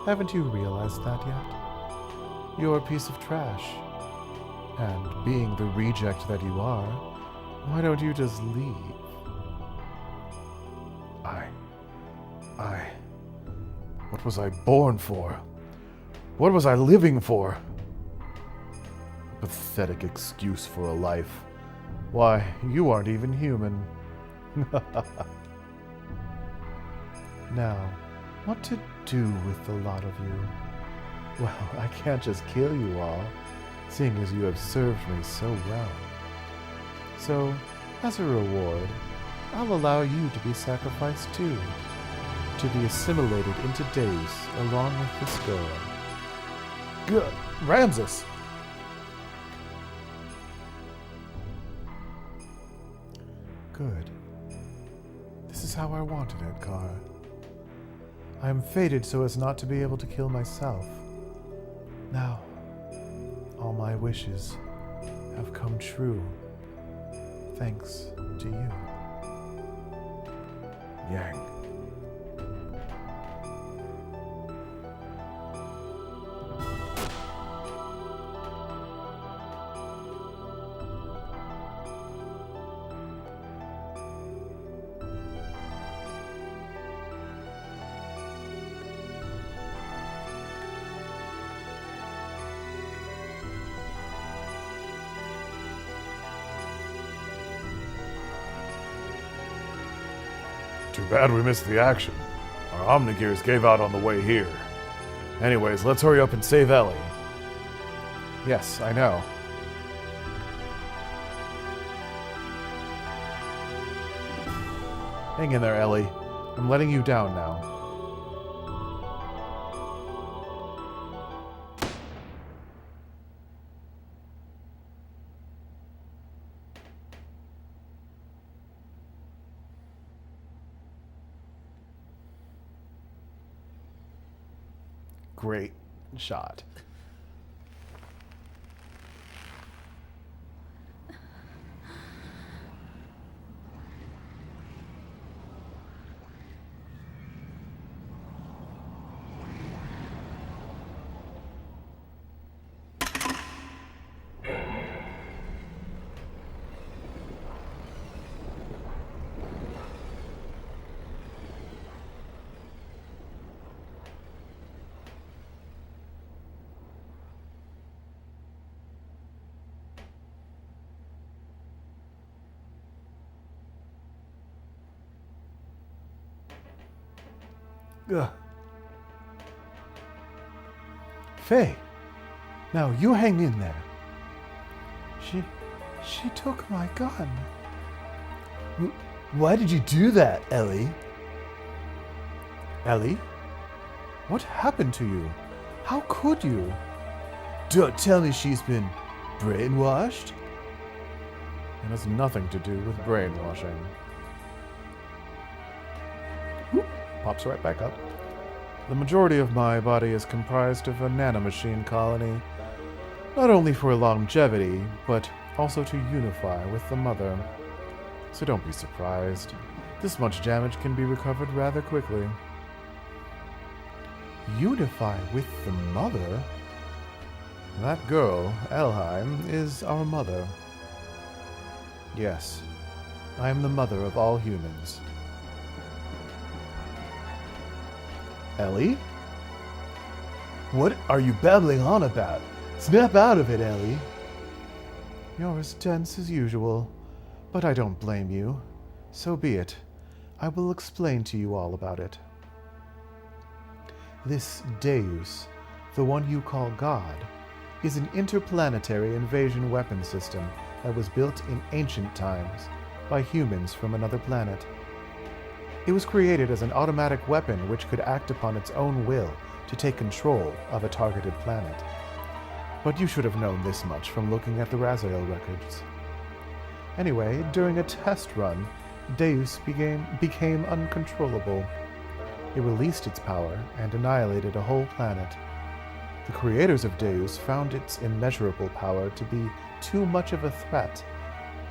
A: Haven't you realized that yet? You're a piece of trash. And being the reject that you are, why don't you just leave? What was I born for? What was I living for? A pathetic excuse for a life. Why, you aren't even human. Now, what to do with the lot of you? Well, I can't just kill you all, seeing as you have served me so well. So, as a reward, I'll allow you to be sacrificed too, to be assimilated into Deus along with this girl. Good. Ramsus! Good. This is how I wanted it, Kara. I am fated so as not to be able to kill myself. Now, all my wishes have come true, thanks to you.
D: Yang.
A: Too bad we missed the action. Our Omnigears gave out on the way here. Anyways, let's hurry up and save Ellie. Yes, I know. Hang in there, Ellie. I'm letting you down now. Great shot. Ugh. Faye, now you hang in there. She took my gun.
D: Why did you do that, Ellie?
A: Ellie? What happened to you? How could you?
D: Don't tell me she's been brainwashed.
A: It has nothing to do with brainwashing. Whoop, pops right back up. The majority of my body is comprised of a nanomachine colony, not only for longevity, but also to unify with the mother. So don't be surprised. This much damage can be recovered rather quickly. Unify with the mother? That girl, Elheim, is our mother. Yes, I am the mother of all humans.
D: Ellie? What are you babbling on about? Snap out of it, Ellie.
A: You're as tense as usual, but I don't blame you. So be it. I will explain to you all about it. This Deus, the one you call God, is an interplanetary invasion weapon system that was built in ancient times by humans from another planet. It was created as an automatic weapon which could act upon its own will to take control of a targeted planet. But you should have known this much from looking at the Raziel records. Anyway, during a test run, Deus became uncontrollable. It released its power and annihilated a whole planet. The creators of Deus found its immeasurable power to be too much of a threat,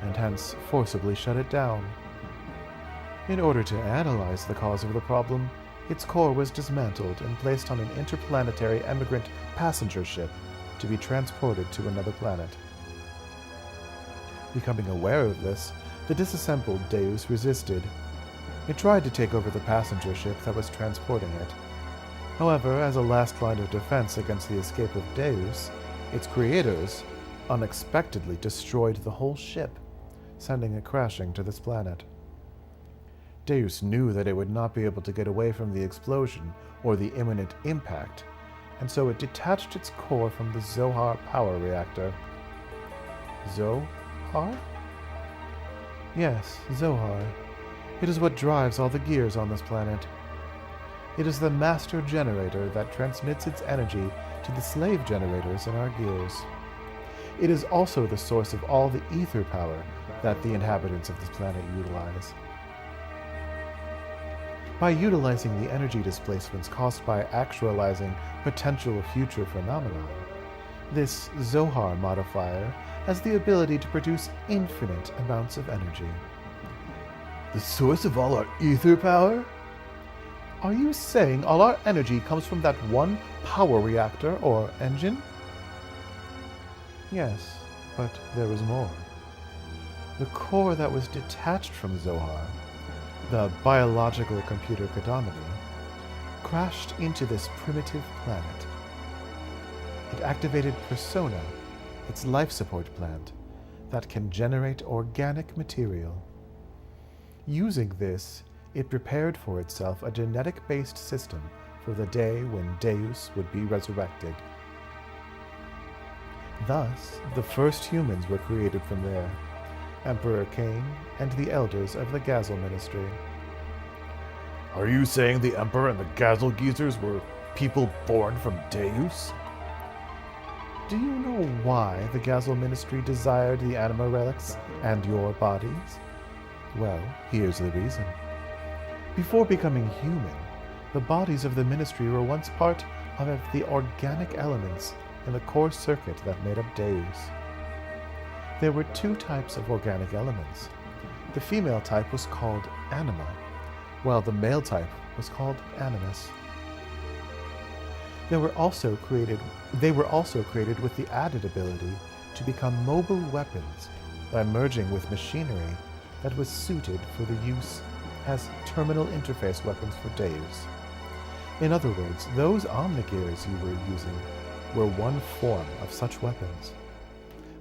A: and hence forcibly shut it down. In order to analyze the cause of the problem, its core was dismantled and placed on an interplanetary emigrant passenger ship to be transported to another planet. Becoming aware of this, the disassembled Deus resisted. It tried to take over the passenger ship that was transporting it. However, as a last line of defense against the escape of Deus, its creators unexpectedly destroyed the whole ship, sending it crashing to this planet. Deus knew that it would not be able to get away from the explosion or the imminent impact, and so it detached its core from the Zohar power reactor. Zohar? Yes, Zohar. It is what drives all the gears on this planet. It is the master generator that transmits its energy to the slave generators in our gears. It is also the source of all the ether power that the inhabitants of this planet utilize. By utilizing the energy displacements caused by actualizing potential future phenomena, this Zohar modifier has the ability to produce infinite amounts of energy.
D: The source of all our ether power?
A: Are you saying all our energy comes from that one power reactor or engine? Yes, but there was more. The core that was detached from Zohar, the biological computer Kadamini, crashed into this primitive planet. It activated Persona, its life support plant, that can generate organic material. Using this, it prepared for itself a genetic-based system for the day when Deus would be resurrected. Thus, the first humans were created from there, Emperor Cain and the elders of the Gazel Ministry.
D: Are you saying the Emperor and the Xenogears were people born from Deus?
A: Do you know why the Gazel Ministry desired the anima relics and your bodies? Well, here's the reason. Before becoming human, the bodies of the Ministry were once part of the organic elements in the core circuit that made up Deus. There were two types of organic elements. The female type was called anima, while the male type was called animus. They were also created with the added ability to become mobile weapons by merging with machinery that was suited for the use as terminal interface weapons for Deus. In other words, those Xenogears you were using were one form of such weapons.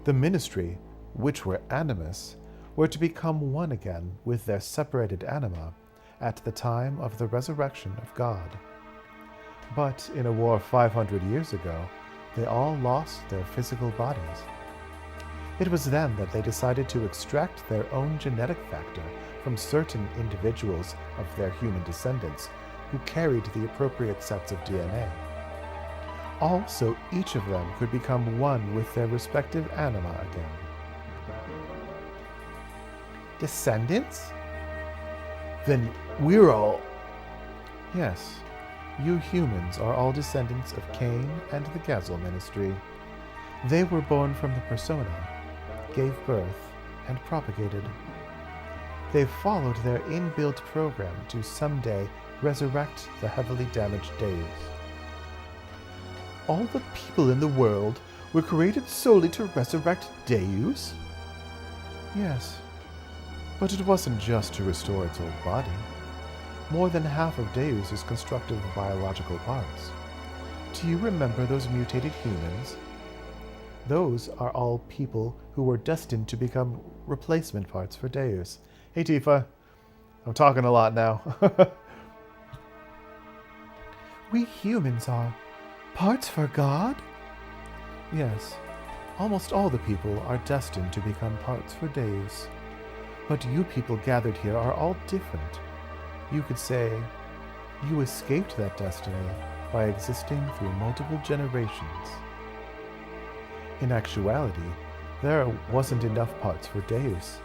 A: The Ministry, which were animus, were to become one again with their separated anima at the time of the resurrection of God. But in a war 500 years ago, they all lost their physical bodies. It was then that they decided to extract their own genetic factor from certain individuals of their human descendants who carried the appropriate sets of DNA. Also, each of them could become one with their respective anima again. Descendants?
D: Then we're all...
A: Yes, you humans are all descendants of Cain and the Gazel Ministry. They were born from the Persona, gave birth, and propagated. They followed their inbuilt program to someday resurrect the heavily damaged Deus.
D: All the people in the world were created solely to resurrect Deus?
A: Yes, but it wasn't just to restore its old body. More than half of Deus is constructed of biological parts. Do you remember those mutated humans? Those are all people who were destined to become replacement parts for Deus. Hey Tifa, I'm talking a lot now.
D: We humans are parts for God?
A: Yes, almost all the people are destined to become parts for Deus. But you people gathered here are all different. You could say you escaped that destiny by existing through multiple generations. In actuality, there wasn't enough parts for Deus,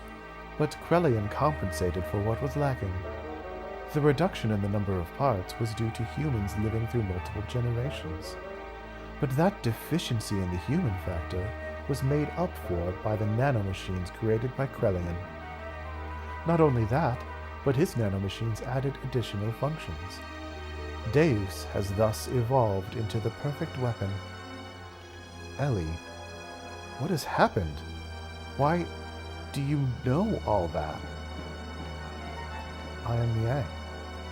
A: but Krelian compensated for what was lacking. The reduction in the number of parts was due to humans living through multiple generations. But that deficiency in the human factor was made up for by the nanomachines created by Krelian. Not only that, but his nanomachines added additional functions. Deus has thus evolved into the perfect weapon. Ellie, what has happened? Why do you know all that? I am Miang,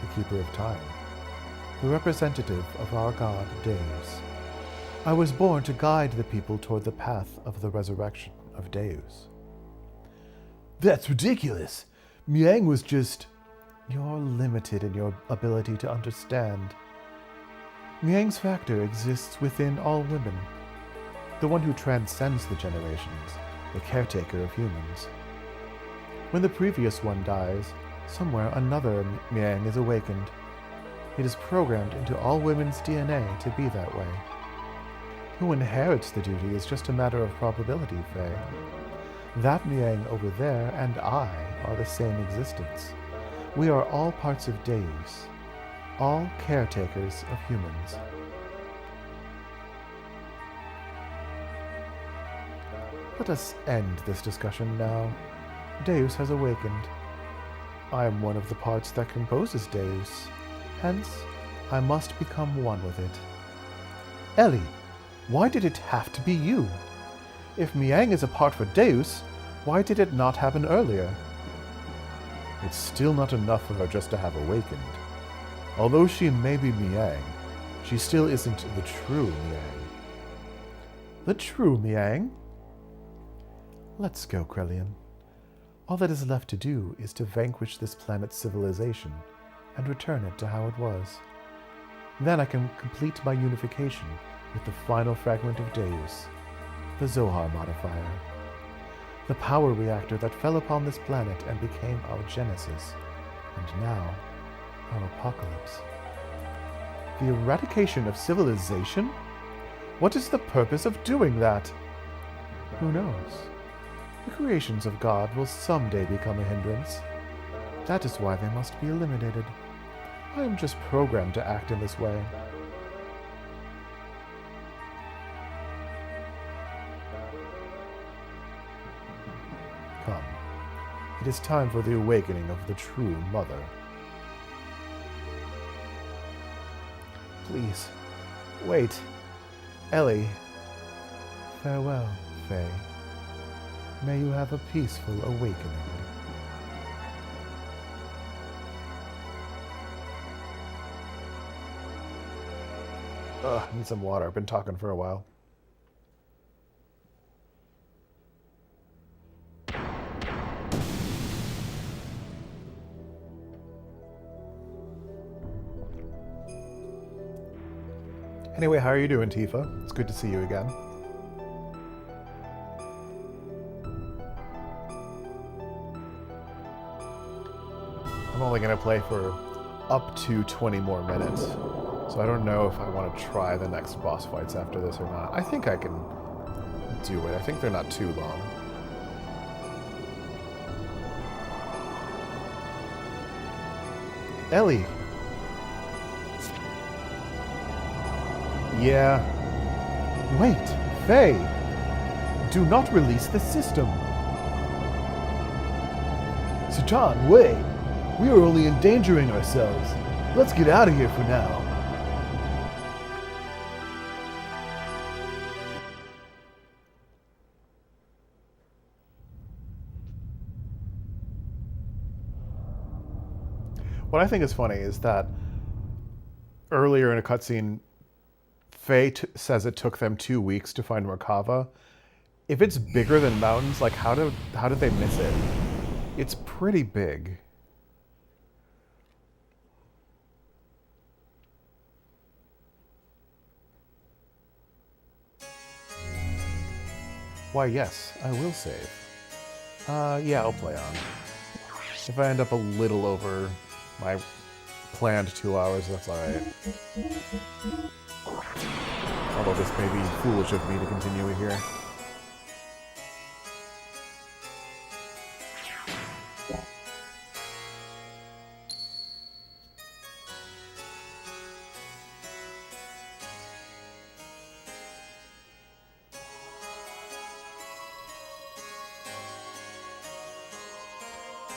A: the Keeper of Time, the representative of our god Deus. I was born to guide the people toward the path of the resurrection of Deus.
D: That's ridiculous. Miang was just...
A: You're limited in your ability to understand. Miang's factor exists within all women, the one who transcends the generations, the caretaker of humans. When the previous one dies, somewhere another Miang is awakened. It is programmed into all women's DNA to be that way. Who inherits the duty is just a matter of probability, Faye. That Miang over there and I are the same existence. We are all parts of Deus, all caretakers of humans. Let us end this discussion now. Deus has awakened. I am one of the parts that composes Deus. Hence, I must become one with it. Ellie, why did it have to be you? If Miang is a part for Deus, why did it not happen earlier? It's still not enough for her just to have awakened. Although she may be Miang, she still isn't the true Miang. The true Miang? Let's go, Krelian. All that is left to do is to vanquish this planet's civilization and return it to how it was. Then I can complete my unification with the final fragment of Deus, the Zohar modifier, the power reactor that fell upon this planet and became our genesis, and now our apocalypse. The eradication of civilization? What is the purpose of doing that? Who knows? The creations of God will someday become a hindrance. That is why they must be eliminated. I am just programmed to act in this way. Come. It is time for the awakening of the true mother. Please, wait. Ellie. Farewell, Faye. May you have a peaceful awakening. Ugh, I need some water. I've been talking for a while. Anyway, how are you doing, Tifa? It's good to see you again. I'm only going to play for up to 20 more minutes, so I don't know if I want to try the next boss fights after this or not. I think I can do it. I think they're not too long. Ellie! Yeah. Wait, Faye! Do not release the system!
D: Satan, wait! We are only endangering ourselves. Let's get out of here for now.
A: What I think is funny is that earlier in a cutscene, Faye says it took them 2 weeks to find Merkava. If it's bigger than mountains, like how did they miss it? It's pretty big. Why, yes, I will save. Yeah, I'll play on. If I end up a little over my planned 2 hours, that's alright. Although this may be foolish of me to continue here.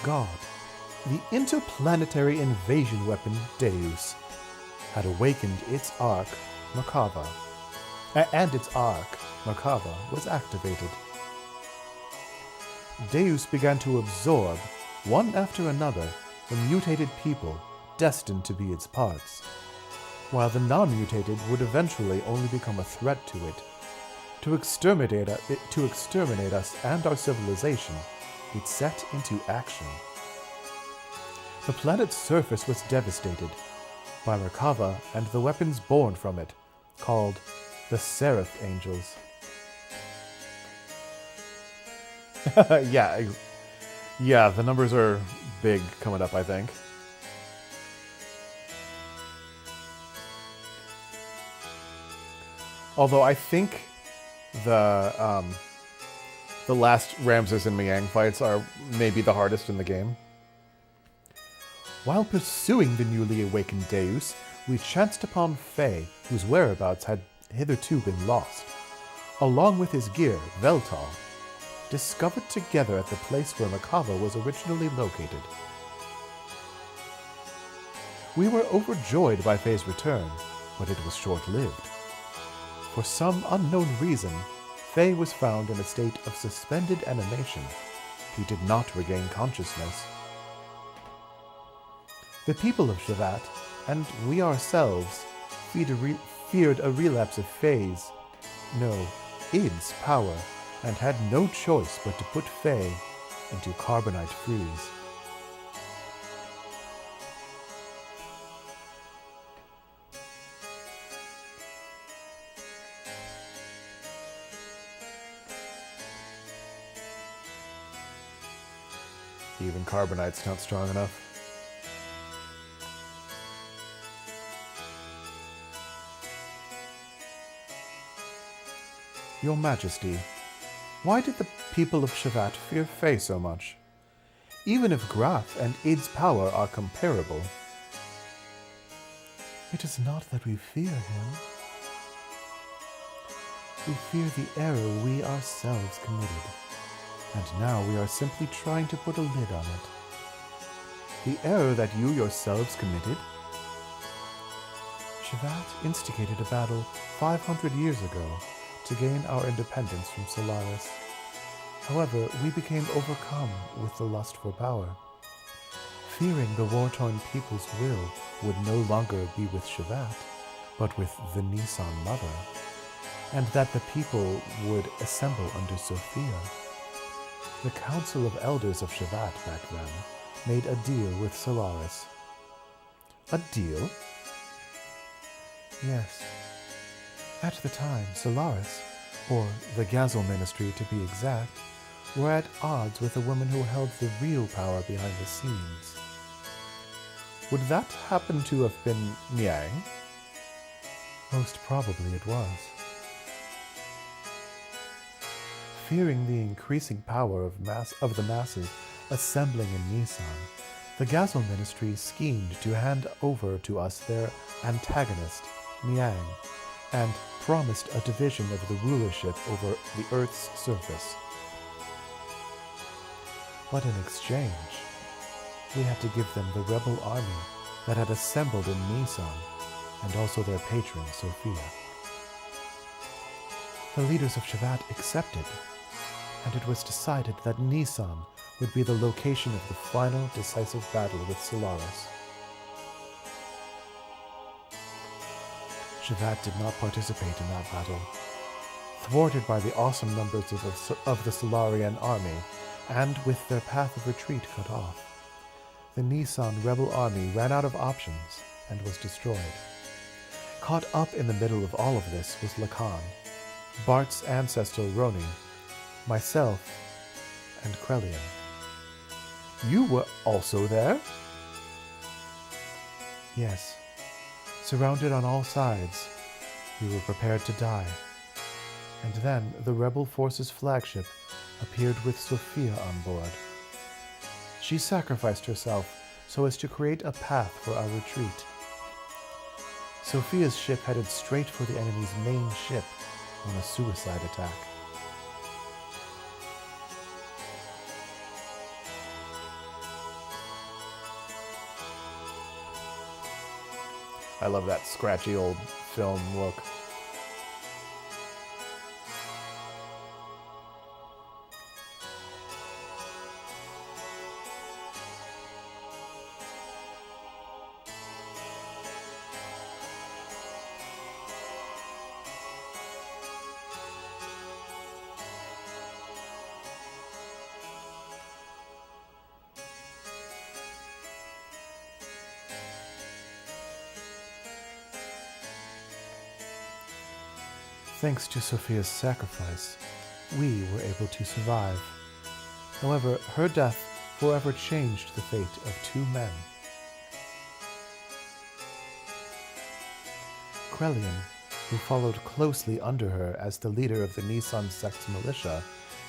A: God, the interplanetary invasion weapon Deus, had awakened its arc, Merkava, and its arc, Merkava, was activated. Deus began to absorb, one after another, the mutated people destined to be its parts, while the non-mutated would eventually only become a threat to it. To exterminate us and our civilization, it set into action. The planet's surface was devastated by Merkava and the weapons born from it, called the Seraph Angels. Yeah, the numbers are big coming up, I think. Although I think the The last Ramsus and Miang fights are maybe the hardest in the game. While pursuing the newly awakened Deus, we chanced upon Faye, whose whereabouts had hitherto been lost. Along with his gear, Veltal, discovered together at the place where Merkava was originally located. We were overjoyed by Faye's return, but it was short-lived. For some unknown reason, Faye was found in a state of suspended animation. He did not regain consciousness. The people of Shevat, and we ourselves, feared a relapse of Faye's, Id's power, and had no choice but to put Faye into carbonite freeze. Even carbonite's not strong enough. Your Majesty, why did the people of Shevat fear Faye so much? Even if Graf and Id's power are comparable. It is not that we fear him. We fear the error we ourselves committed, and now we are simply trying to put a lid on it. The error that you yourselves committed? Shevat instigated a battle 500 years ago to gain our independence from Solaris. However, we became overcome with the lust for power. Fearing the war-torn people's will would no longer be with Shevat, but with the Nissan Mother, and that the people would assemble under Sophia. The Council of Elders of Shevat back then made a deal with Solaris. A deal? Yes. At the time, Solaris, or the Gazel Ministry to be exact, were at odds with a woman who held the real power behind the scenes. Would that happen to have been Miang? Most probably it was. Fearing the increasing power of the masses assembling in Nissan, the Gazel Ministry schemed to hand over to us their antagonist, Miang, and promised a division of the rulership over the Earth's surface. But in exchange, we had to give them the rebel army that had assembled in Nissan, and also their patron, Sophia. The leaders of Shevat accepted, and it was decided that Nissan would be the location of the final decisive battle with Solaris. Shevat did not participate in that battle. Thwarted by the awesome numbers of the Solarian army, and with their path of retreat cut off, the Nissan rebel army ran out of options and was destroyed. Caught up in the middle of all of this was Lacan, Bart's ancestor Roni, myself, and Krelian. You were also there? Yes. Surrounded on all sides, we were prepared to die. And then the rebel forces' flagship appeared with Sophia on board. She sacrificed herself so as to create a path for our retreat. Sophia's ship headed straight for the enemy's main ship on a suicide attack. I love that scratchy old film look. Thanks to Sophia's sacrifice, we were able to survive. However, her death forever changed the fate of two men. Krelian, who followed closely under her as the leader of the Nissan sect's militia,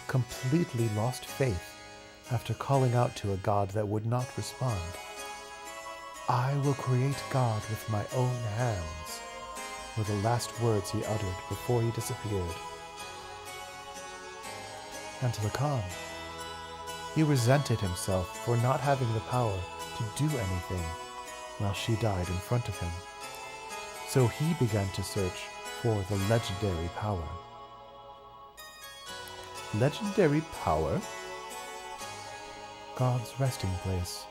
A: completely lost faith after calling out to a god that would not respond. "I will create God with my own hands," were the last words he uttered before he disappeared. And Lacan, he resented himself for not having the power to do anything while she died in front of him. So he began to search for the legendary power. Legendary power? God's resting place,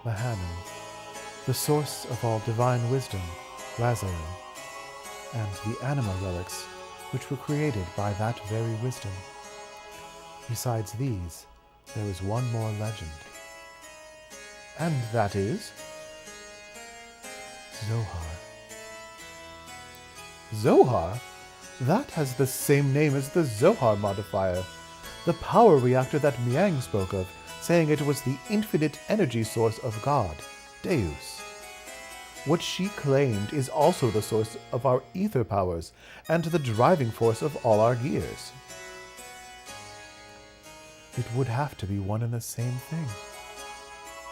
A: Mahanan, the source of all divine wisdom, Raziel, and the anima relics which were created by that very wisdom. Besides these, there is one more legend. And that is Zohar. Zohar? That has the same name as the Zohar modifier, the power reactor that Miang spoke of, saying it was the infinite energy source of God, Deus. What she claimed is also the source of our ether powers and the driving force of all our gears. It would have to be one and the same thing.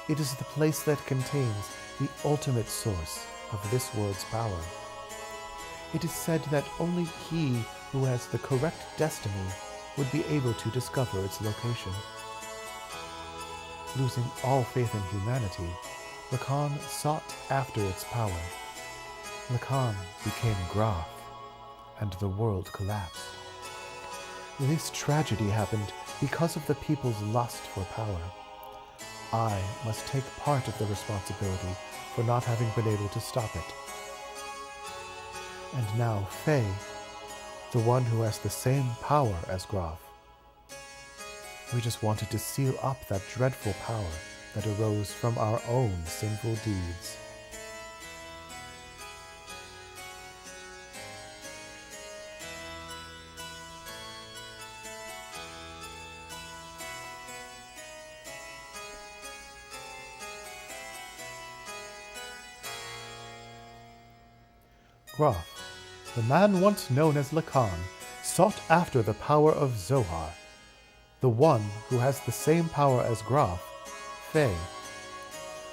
A: It is the place that contains the ultimate source of this world's power. It is said that only he who has the correct destiny would be able to discover its location. Losing all faith in humanity, Lacan sought after its power. Lacan became Graf, and the world collapsed. This tragedy happened because of the people's lust for power. I must take part of the responsibility for not having been able to stop it. And now Faye, the one who has the same power as Graf. We just wanted to seal up that dreadful power that arose from our own sinful deeds. Graf, the man once known as Lacan, sought after the power of Zohar, the one who has the same power as Graf, Faye.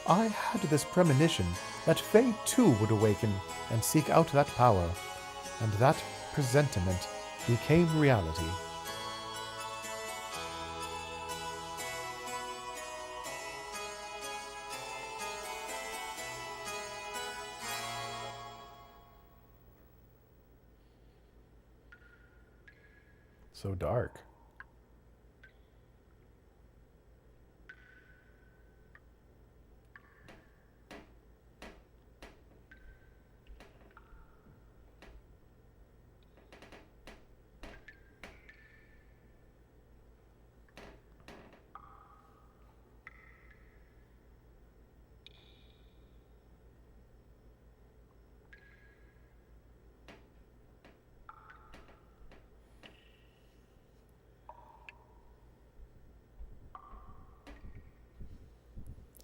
A: I had this premonition that Faye too would awaken and seek out that power, and that presentiment became reality. So dark.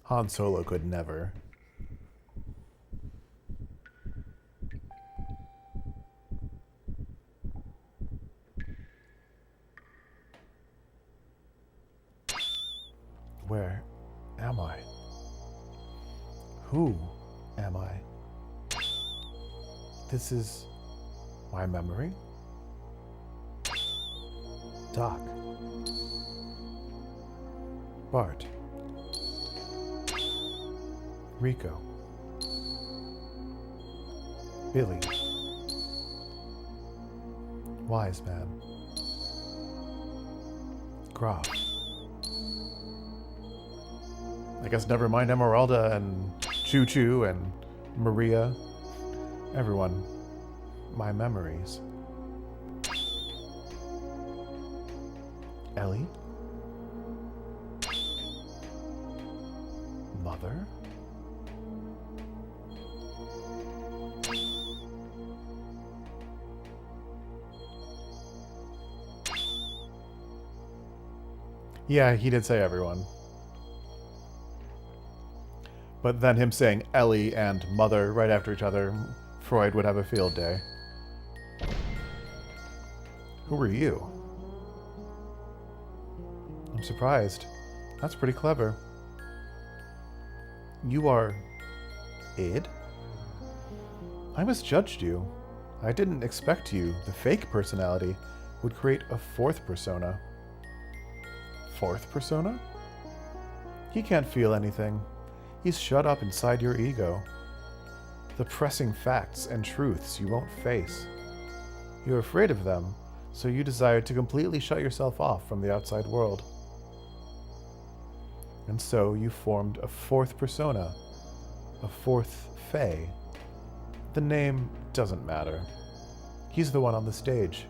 A: Han Solo could never. Where am I? Who am I? This is my memory? Doc. Bart. Rico. Billy. Wise Man. Graf. I guess never mind Emeralda and Choo Choo and Maria. Everyone. My memories. Ellie? Mother? Yeah, he did say everyone. But then him saying Ellie and Mother right after each other, Freud would have a field day. Who are you? I'm surprised. That's pretty clever. You are... id? I misjudged you. I didn't expect you, the fake personality, would create a fourth persona. Fourth persona? He can't feel anything. He's shut up inside your ego. The pressing facts and truths you won't face. You're afraid of them, so you desire to completely shut yourself off from the outside world. And so you formed a fourth persona, a fourth Fae. The name doesn't matter. He's the one on the stage.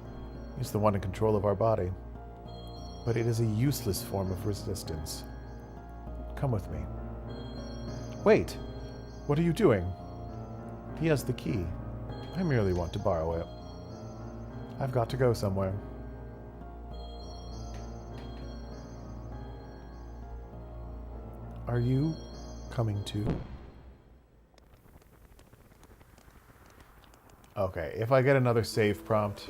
A: He's the one in control of our body. But it is a useless form of resistance. Come with me. Wait! What are you doing? He has the key. I merely want to borrow it. I've got to go somewhere. Are you coming too? Okay, if I get another save prompt,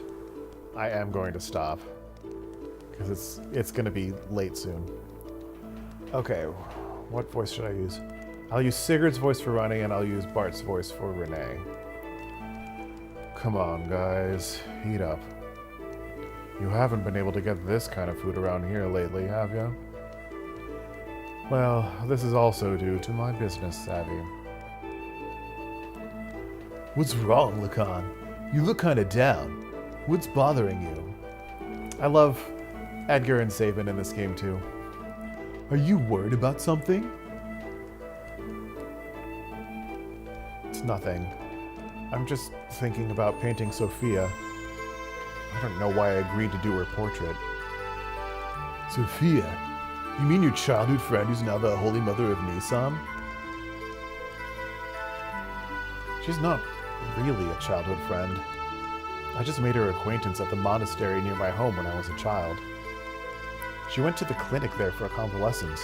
A: I am going to stop. Because it's going to be late soon. Okay, what voice should I use? I'll use Sigurd's voice for Ronnie, and I'll use Bart's voice for Renee. Come on, guys. Heat up. You haven't been able to get this kind of food around here lately, have you? Well, this is also due to my business savvy.
D: What's wrong, Lacan? You look kinda down. What's bothering you?
A: I love Edgar and Sabin in this game, too.
D: Are you worried about something?
A: It's nothing. I'm just thinking about painting Sophia. I don't know why I agreed to do her portrait.
D: Sophia? You mean your childhood friend who's now the Holy Mother of Nisan?
A: She's not really a childhood friend. I just made her acquaintance at the monastery near my home when I was a child. She went to the clinic there for convalescence.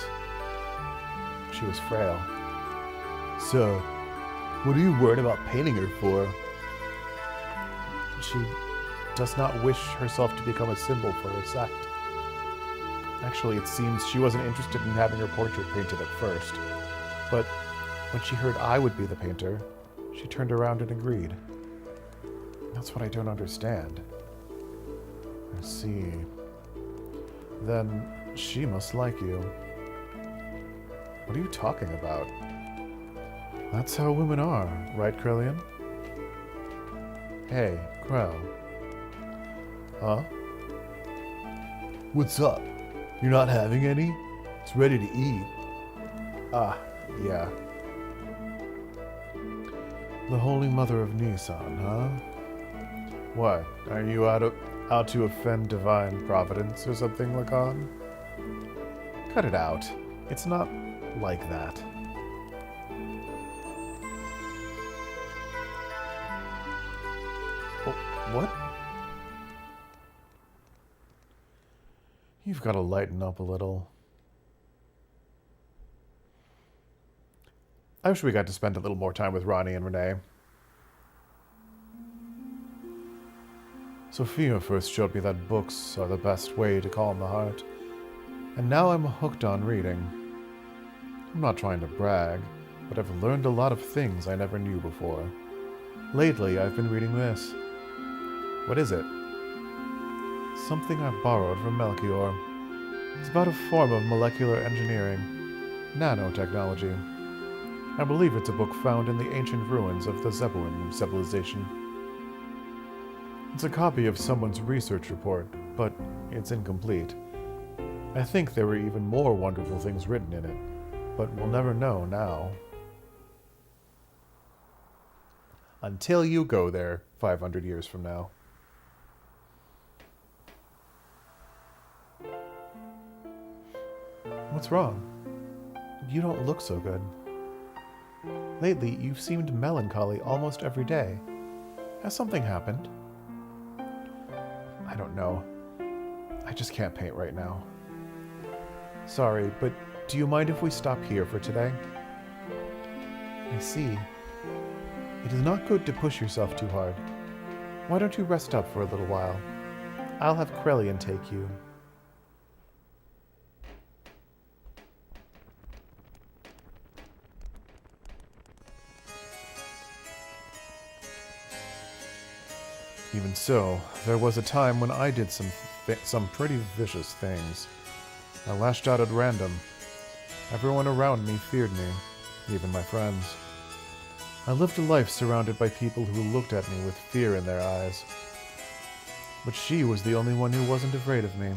A: She was frail.
D: So, what are you worried about painting her for?
A: She does not wish herself to become a symbol for her sect. Actually, it seems she wasn't interested in having her portrait painted at first. But when she heard I would be the painter, she turned around and agreed. That's what I don't understand. I see. Then she must like you. What are you talking about? That's how women are, right, Krelian? Hey, Krell. Huh?
D: What's up? You're not having any? It's ready to eat.
A: Ah, yeah. The Holy Mother of Nisan, huh? What, are you out to offend divine providence or something, Lacan? Cut it out. It's not like that. What? You've got to lighten up a little. I wish we got to spend a little more time with Ronnie and Renee. Sophia first showed me that books are the best way to calm the heart, and now I'm hooked on reading. I'm not trying to brag, but I've learned a lot of things I never knew before. Lately, I've been reading this. What is it? Something I borrowed from Melchior. It's about a form of molecular engineering, nanotechnology. I believe it's a book found in the ancient ruins of the Zebuin civilization. It's a copy of someone's research report, but it's incomplete. I think there were even more wonderful things written in it, but we'll never know now. Until you go there 500 years from now. What's wrong? You don't look so good. Lately, you've seemed melancholy almost every day. Has something happened? I don't know. I just can't paint right now. Sorry, but do you mind if we stop here for today? I see. It is not good to push yourself too hard. Why don't you rest up for a little while? I'll have Krelian take you. Even so, there was a time when I did some pretty vicious things. I lashed out at random. Everyone around me feared me, even my friends. I lived a life surrounded by people who looked at me with fear in their eyes. But she was the only one who wasn't afraid of me.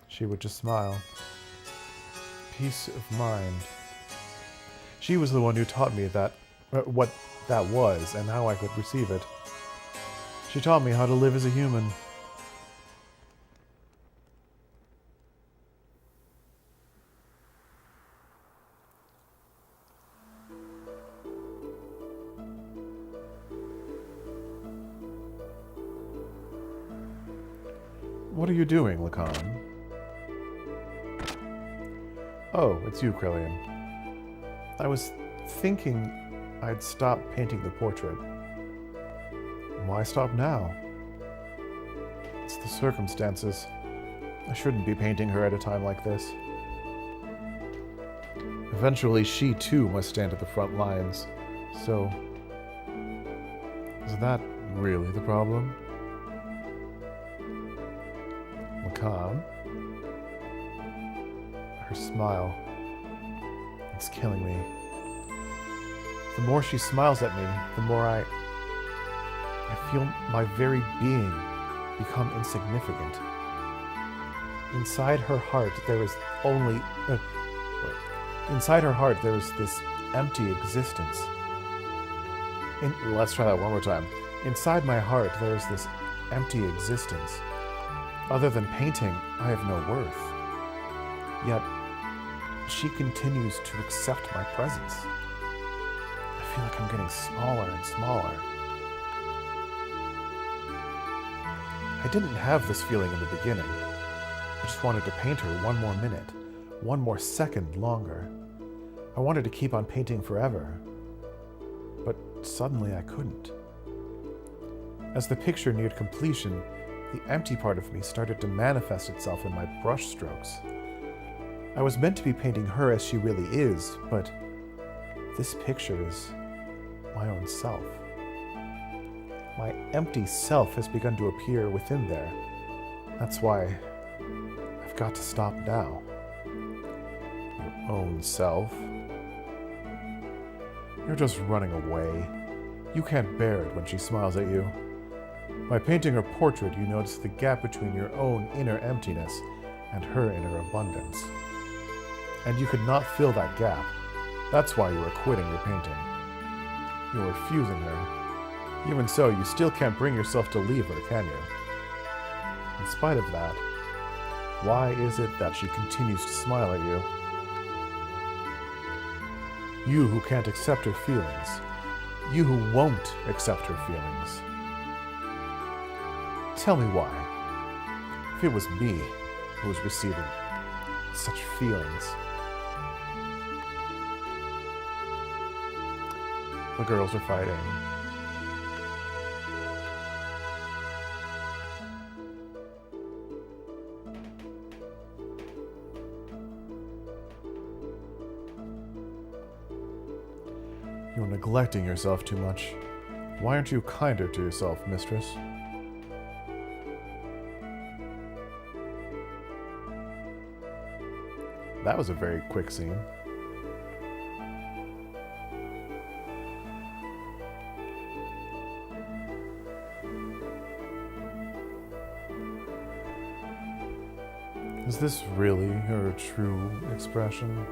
A: She would just smile. Peace of mind. She was the one who taught me what that was and how I could receive it. She taught me how to live as a human. What are you doing, Lacan? Oh, it's you, Krelian. I was thinking I'd stop painting the portrait. Why stop now? It's the circumstances. I shouldn't be painting her at a time like this. Eventually, she too must stand at the front lines. So, is that really the problem? Lacan? Her smile. It's killing me. The more she smiles at me, the more I feel my very being become insignificant. Inside her heart, there is only... Inside her heart, there is this empty existence. Let's try that one more time. Inside my heart, there is this empty existence. Other than painting, I have no worth. Yet, she continues to accept my presence. I feel like I'm getting smaller and smaller. I didn't have this feeling in the beginning. I just wanted to paint her one more minute, one more second longer. I wanted to keep on painting forever. But suddenly I couldn't. As the picture neared completion, the empty part of me started to manifest itself in my brush strokes. I was meant to be painting her as she really is, but this picture is my own self. My empty self has begun to appear within there. That's why I've got to stop now. Your own self? You're just running away. You can't bear it when she smiles at you. By painting her portrait, you notice the gap between your own inner emptiness and her inner abundance. And you could not fill that gap. That's why you are quitting your painting. You are refusing her. Even so, you still can't bring yourself to leave her, can you? In spite of that, why is it that she continues to smile at you? You who can't accept her feelings. You who won't accept her feelings. Tell me why. If it was me who was receiving such feelings. The girls are fighting. You're neglecting yourself too much. Why aren't you kinder to yourself, mistress? That was a very quick scene. Is this really her true expression?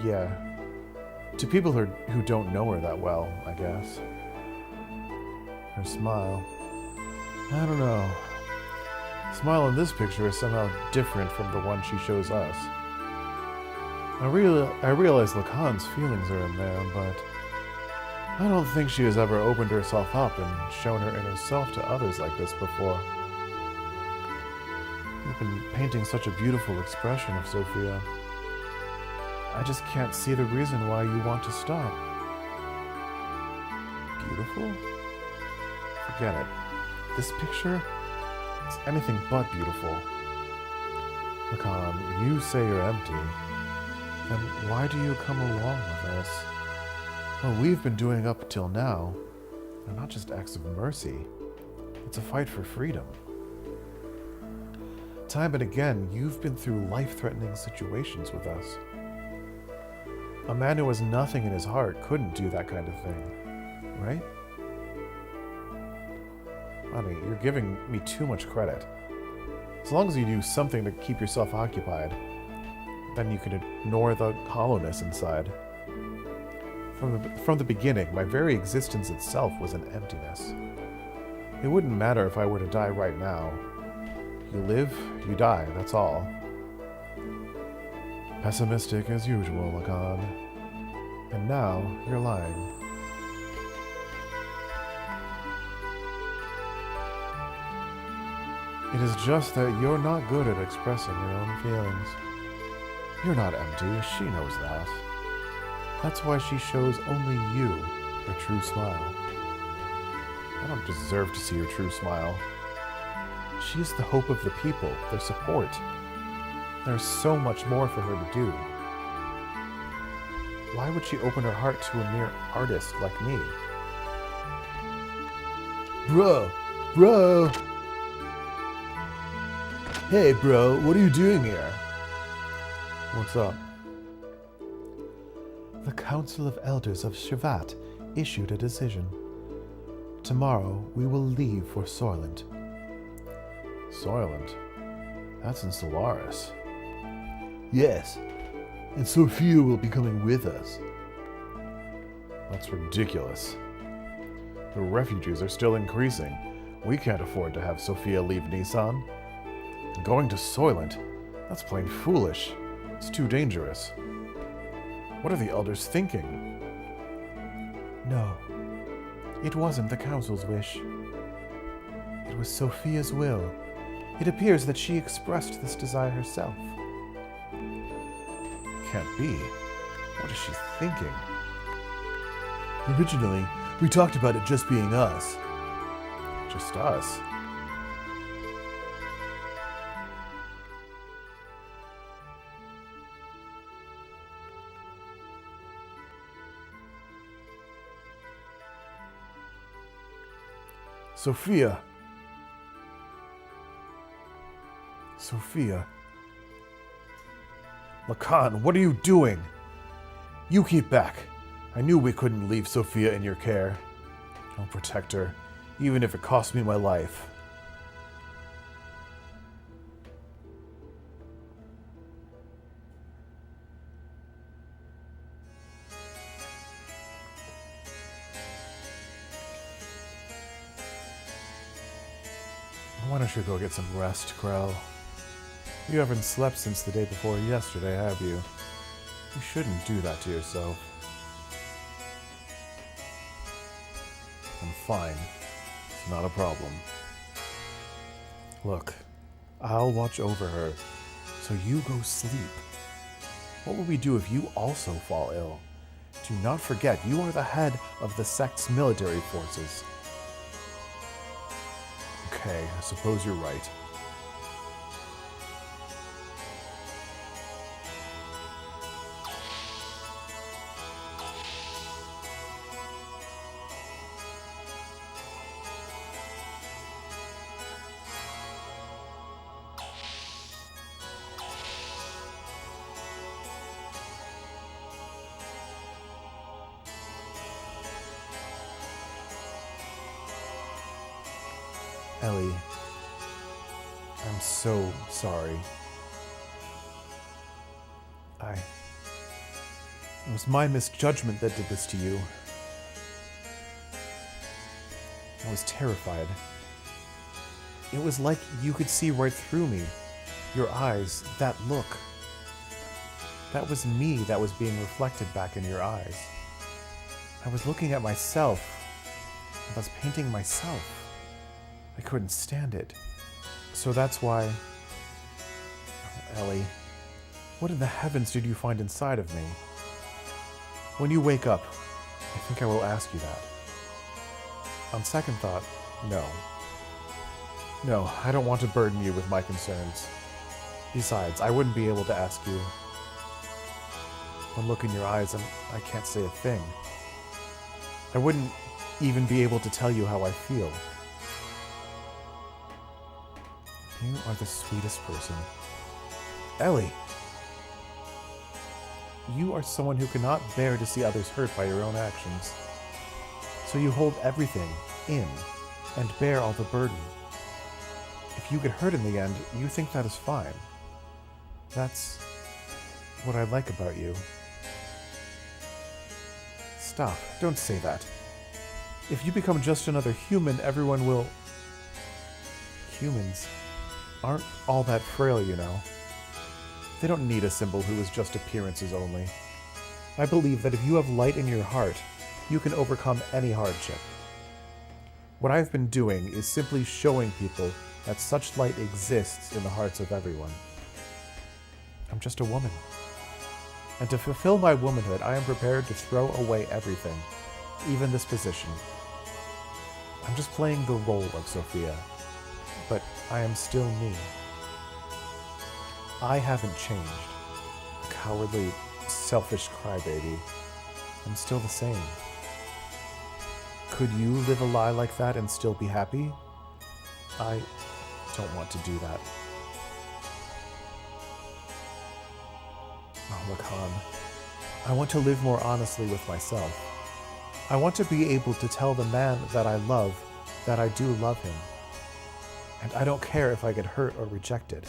A: Yeah. To people who don't know her that well, I guess. Her smile. I don't know. The smile in this picture is somehow different from the one she shows us. I realize Lacan's feelings are in there, but I don't think she has ever opened herself up and shown her inner self to others like this before. You've been painting such a beautiful expression of Sophia. I just can't see the reason why you want to stop. Beautiful? Forget it. This picture? It's anything but beautiful. Lacan, you say you're empty. Then why do you come along with us? What we've been doing up till now, They're not just acts of mercy. It's a fight for freedom. Time and again, you've been through life-threatening situations with us. A man who has nothing in his heart couldn't do that kind of thing, right? Honey, you're giving me too much credit. As long as you do something to keep yourself occupied, then you can ignore the hollowness inside. From the beginning, my very existence itself was an emptiness. It wouldn't matter if I were to die right now. You live, you die, that's all. Pessimistic as usual, Lacan. And now, you're lying. It is just that you're not good at expressing your own feelings. You're not empty, she knows that. That's why she shows only you her true smile. I don't deserve to see her true smile. She is the hope of the people, their support. There's so much more for her to do. Why would she open her heart to a mere artist like me?
D: Bro! Hey, bro, what are you doing here?
A: What's up?
D: The Council of Elders of Shivat issued a decision. Tomorrow, we will leave for Soylent.
A: Soylent? That's in Solaris.
D: Yes, and Sophia will be coming with us.
A: That's ridiculous. The refugees are still increasing. We can't afford to have Sophia leave Nissan. Going to Soylent? That's plain foolish. It's too dangerous. What are the elders thinking?
D: No, it wasn't the Council's wish. It was Sophia's will. It appears that she expressed this desire herself.
A: Can't be. What is she thinking?
D: Originally, we talked about it just being us.
A: Just us?
D: Sophia.
A: Lacan, what are you doing? You keep back. I knew we couldn't leave Sophia in your care. I'll protect her, even if it costs me my life. Why don't you go get some rest, Krell? You haven't slept since the day before yesterday, have you? You shouldn't do that to yourself. I'm fine. It's not a problem. Look, I'll watch over her, so you go sleep. What will we do if you also fall ill? Do not forget, you are the head of the sect's military forces. Okay, I suppose you're right. Ellie, I'm so sorry. It was my misjudgment that did this to you. I was terrified. It was like you could see right through me. Your eyes, that look. That was me that was being reflected back in your eyes. I was looking at myself. I was painting myself. I couldn't stand it. So that's why... Oh, Ellie, what in the heavens did you find inside of me? When you wake up, I think I will ask you that. On second thought, no. No, I don't want to burden you with my concerns. Besides, I wouldn't be able to ask you. One look in your eyes and I can't say a thing. I wouldn't even be able to tell you how I feel. You are the sweetest person. Ellie! You are someone who cannot bear to see others hurt by your own actions. So you hold everything in and bear all the burden. If you get hurt in the end, you think that is fine. That's what I like about you. Stop. Don't say that. If you become just another human, everyone will... Humans aren't all that frail, you know. They don't need a symbol who is just appearances only. I believe that if you have light in your heart, you can overcome any hardship. What I've been doing is simply showing people that such light exists in the hearts of everyone. I'm just a woman. And to fulfill my womanhood, I am prepared to throw away everything, even this position. I'm just playing the role of Sophia, but I am still me. I haven't changed. A cowardly, selfish crybaby. I'm still the same. Could you live a lie like that and still be happy? I don't want to do that. Oh, Lacan. I want to live more honestly with myself. I want to be able to tell the man that I love that I do love him. And I don't care if I get hurt or rejected.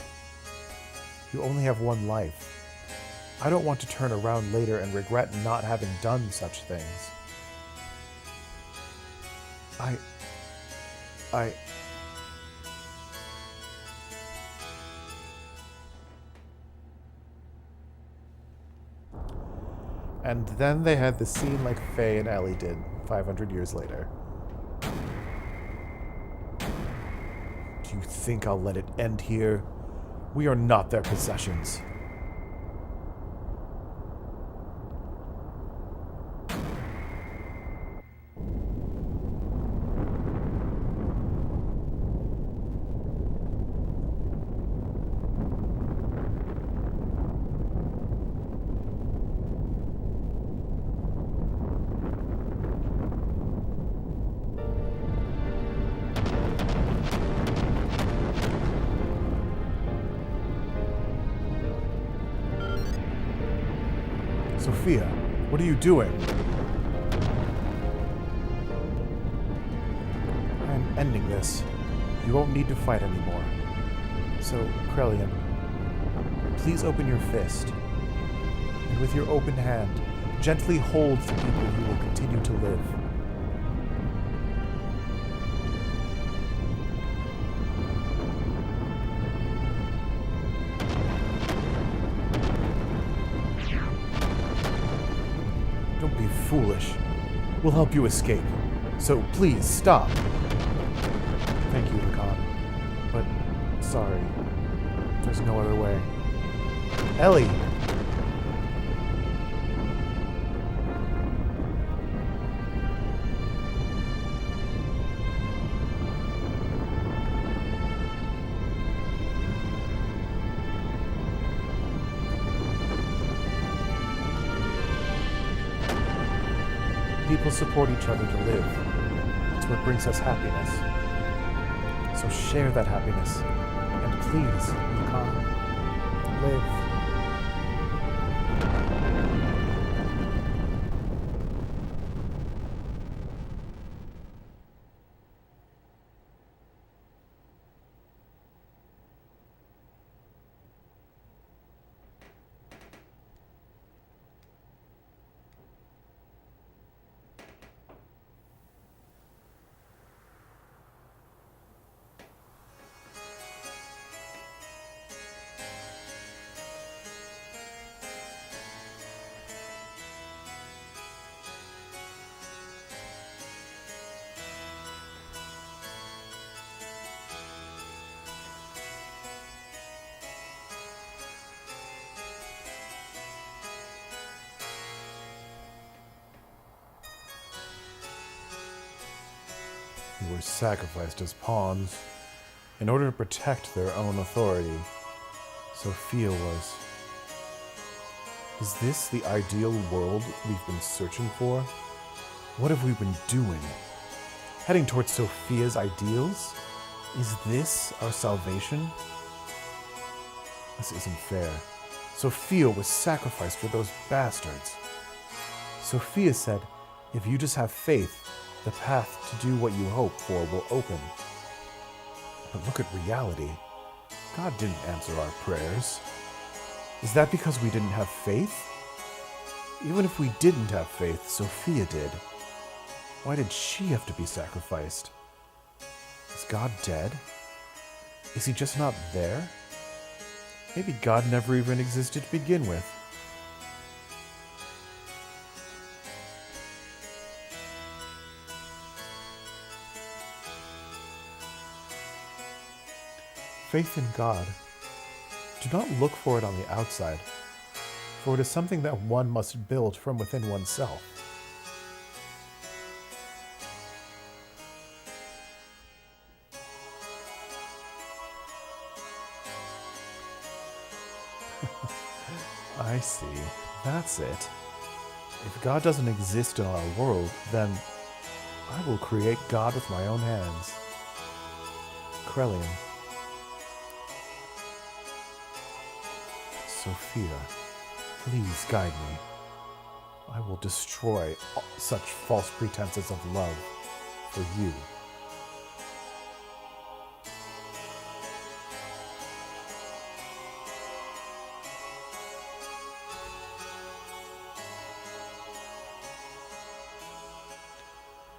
A: You only have one life. I don't want to turn around later and regret not having done such things. And then they had the scene like Faye and Ellie did 500 years later. Do you think I'll let it end here? We are not their possessions. Sophia, what are you doing? I am ending this. You won't need to fight anymore. So, Krelian, please open your fist. And with your open hand, gently hold the people who will continue to live. Don't be foolish. We'll help you escape. So please, stop. Thank you, Lacan. But, sorry. There's no other way. Ellie! People support each other to live. It's what brings us happiness. So share that happiness. And please, Lacan, live. Who were sacrificed as pawns in order to protect their own authority. Sophia was. Is this the ideal world we've been searching for? What have we been doing? Heading towards Sophia's ideals? Is this our salvation? This isn't fair. Sophia was sacrificed for those bastards. Sophia said, if you just have faith, the path to do what you hope for will open. But look at reality. God didn't answer our prayers. Is that because we didn't have faith? Even if we didn't have faith, Sophia did. Why did she have to be sacrificed? Is God dead? Is he just not there? Maybe God never even existed to begin with. Faith in God. Do not look for it on the outside, for it is something that one must build from within oneself. I see. That's it. If God doesn't exist in our world, then I will create God with my own hands. Krelian. Sophia, please guide me. I will destroy such false pretenses of love for you.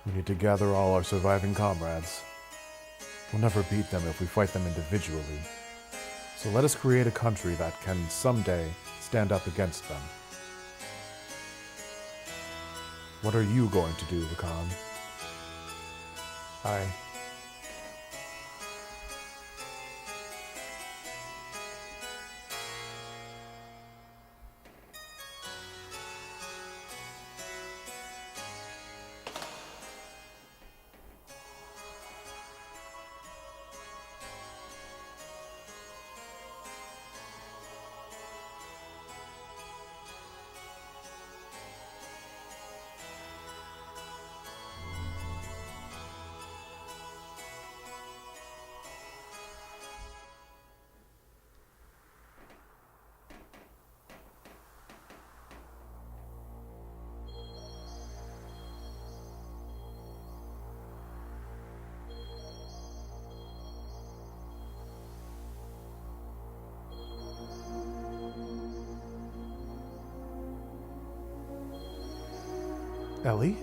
A: We need to gather all our surviving comrades. We'll never beat them if we fight them individually. So let us create a country that can someday stand up against them. What are you going to do, Lacan? Ellie?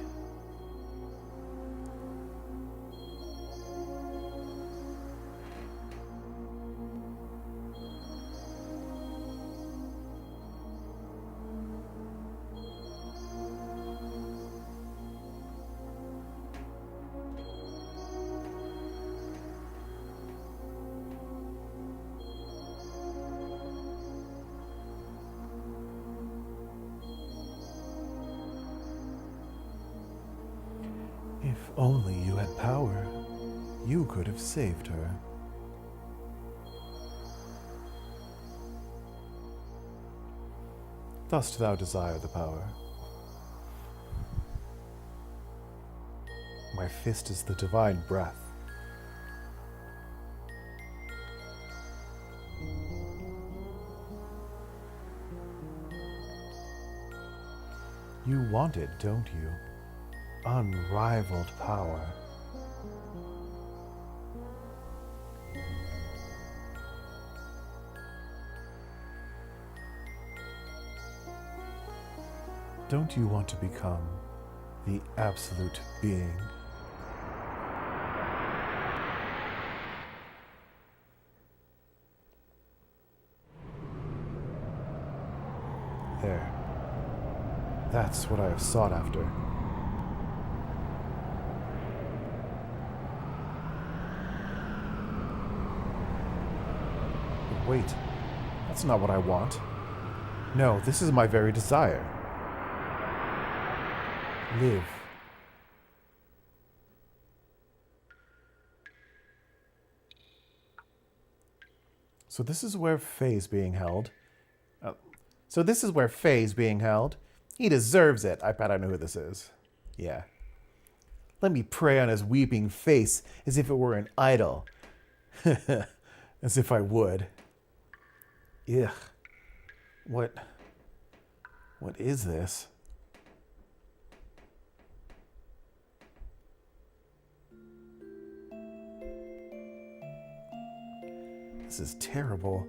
A: If only you had power, you could have saved her. Dost thou desire the power? My fist is the divine breath. You want it, don't you? Unrivaled power. Don't you want to become the absolute being? There. That's what I have sought after. But wait, that's not what I want. No, this is my very desire. Live. So this is where Faye's being held. He deserves it. I bet I know who this is. Yeah. Let me prey on his weeping face as if it were an idol. As if I would. Ugh. What is this? This is terrible.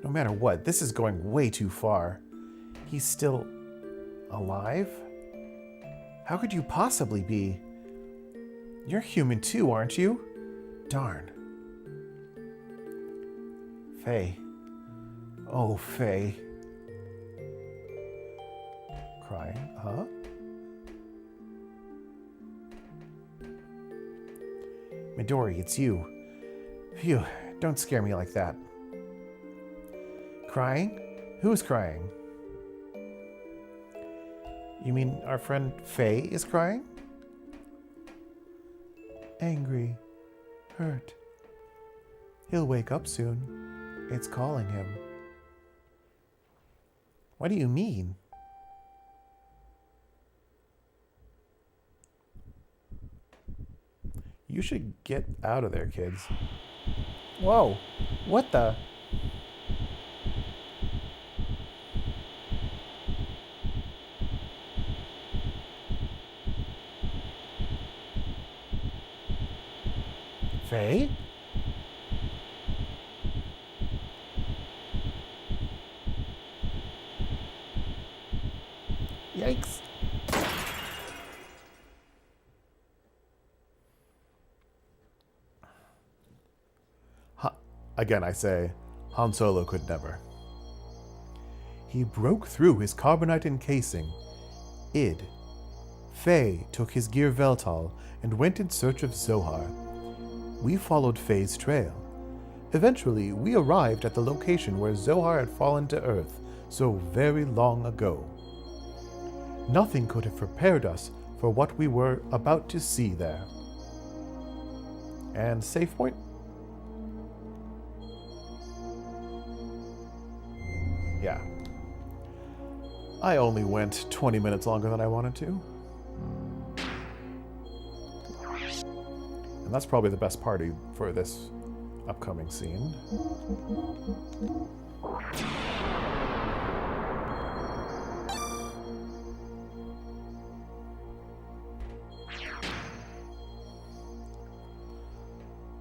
A: No matter what, this is going way too far. He's still alive? How could you possibly be? You're human too, aren't you? Darn. Faye. Oh, Faye. Crying, huh? Midori, it's you. Phew, don't scare me like that. Crying? Who's crying? You mean our friend Faye is crying? Angry. Hurt. He'll wake up soon. It's calling him. What do you mean? You should get out of there, kids. Whoa! What the? Faye? Yikes. Again, I say, Han Solo could never. He broke through his carbonite encasing. Faye took his gear Veltal and went in search of Zohar. We followed Faye's trail. Eventually, we arrived at the location where Zohar had fallen to Earth so very long ago. Nothing could have prepared us for what we were about to see there. And save point? Yeah. I only went 20 minutes longer than I wanted to. And that's probably the best party for this upcoming scene.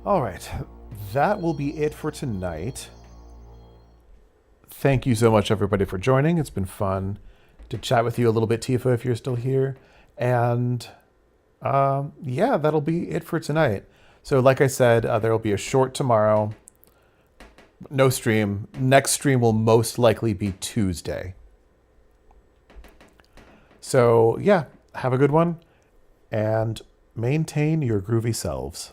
A: All right, that will be it for tonight. Thank you so much, everybody, for joining. It's been fun to chat with you a little bit, Tifa, if you're still here. And yeah, that'll be it for tonight. So like I said, there will be a short tomorrow. No stream. Next stream will most likely be Tuesday. So yeah, have a good one and maintain your groovy selves.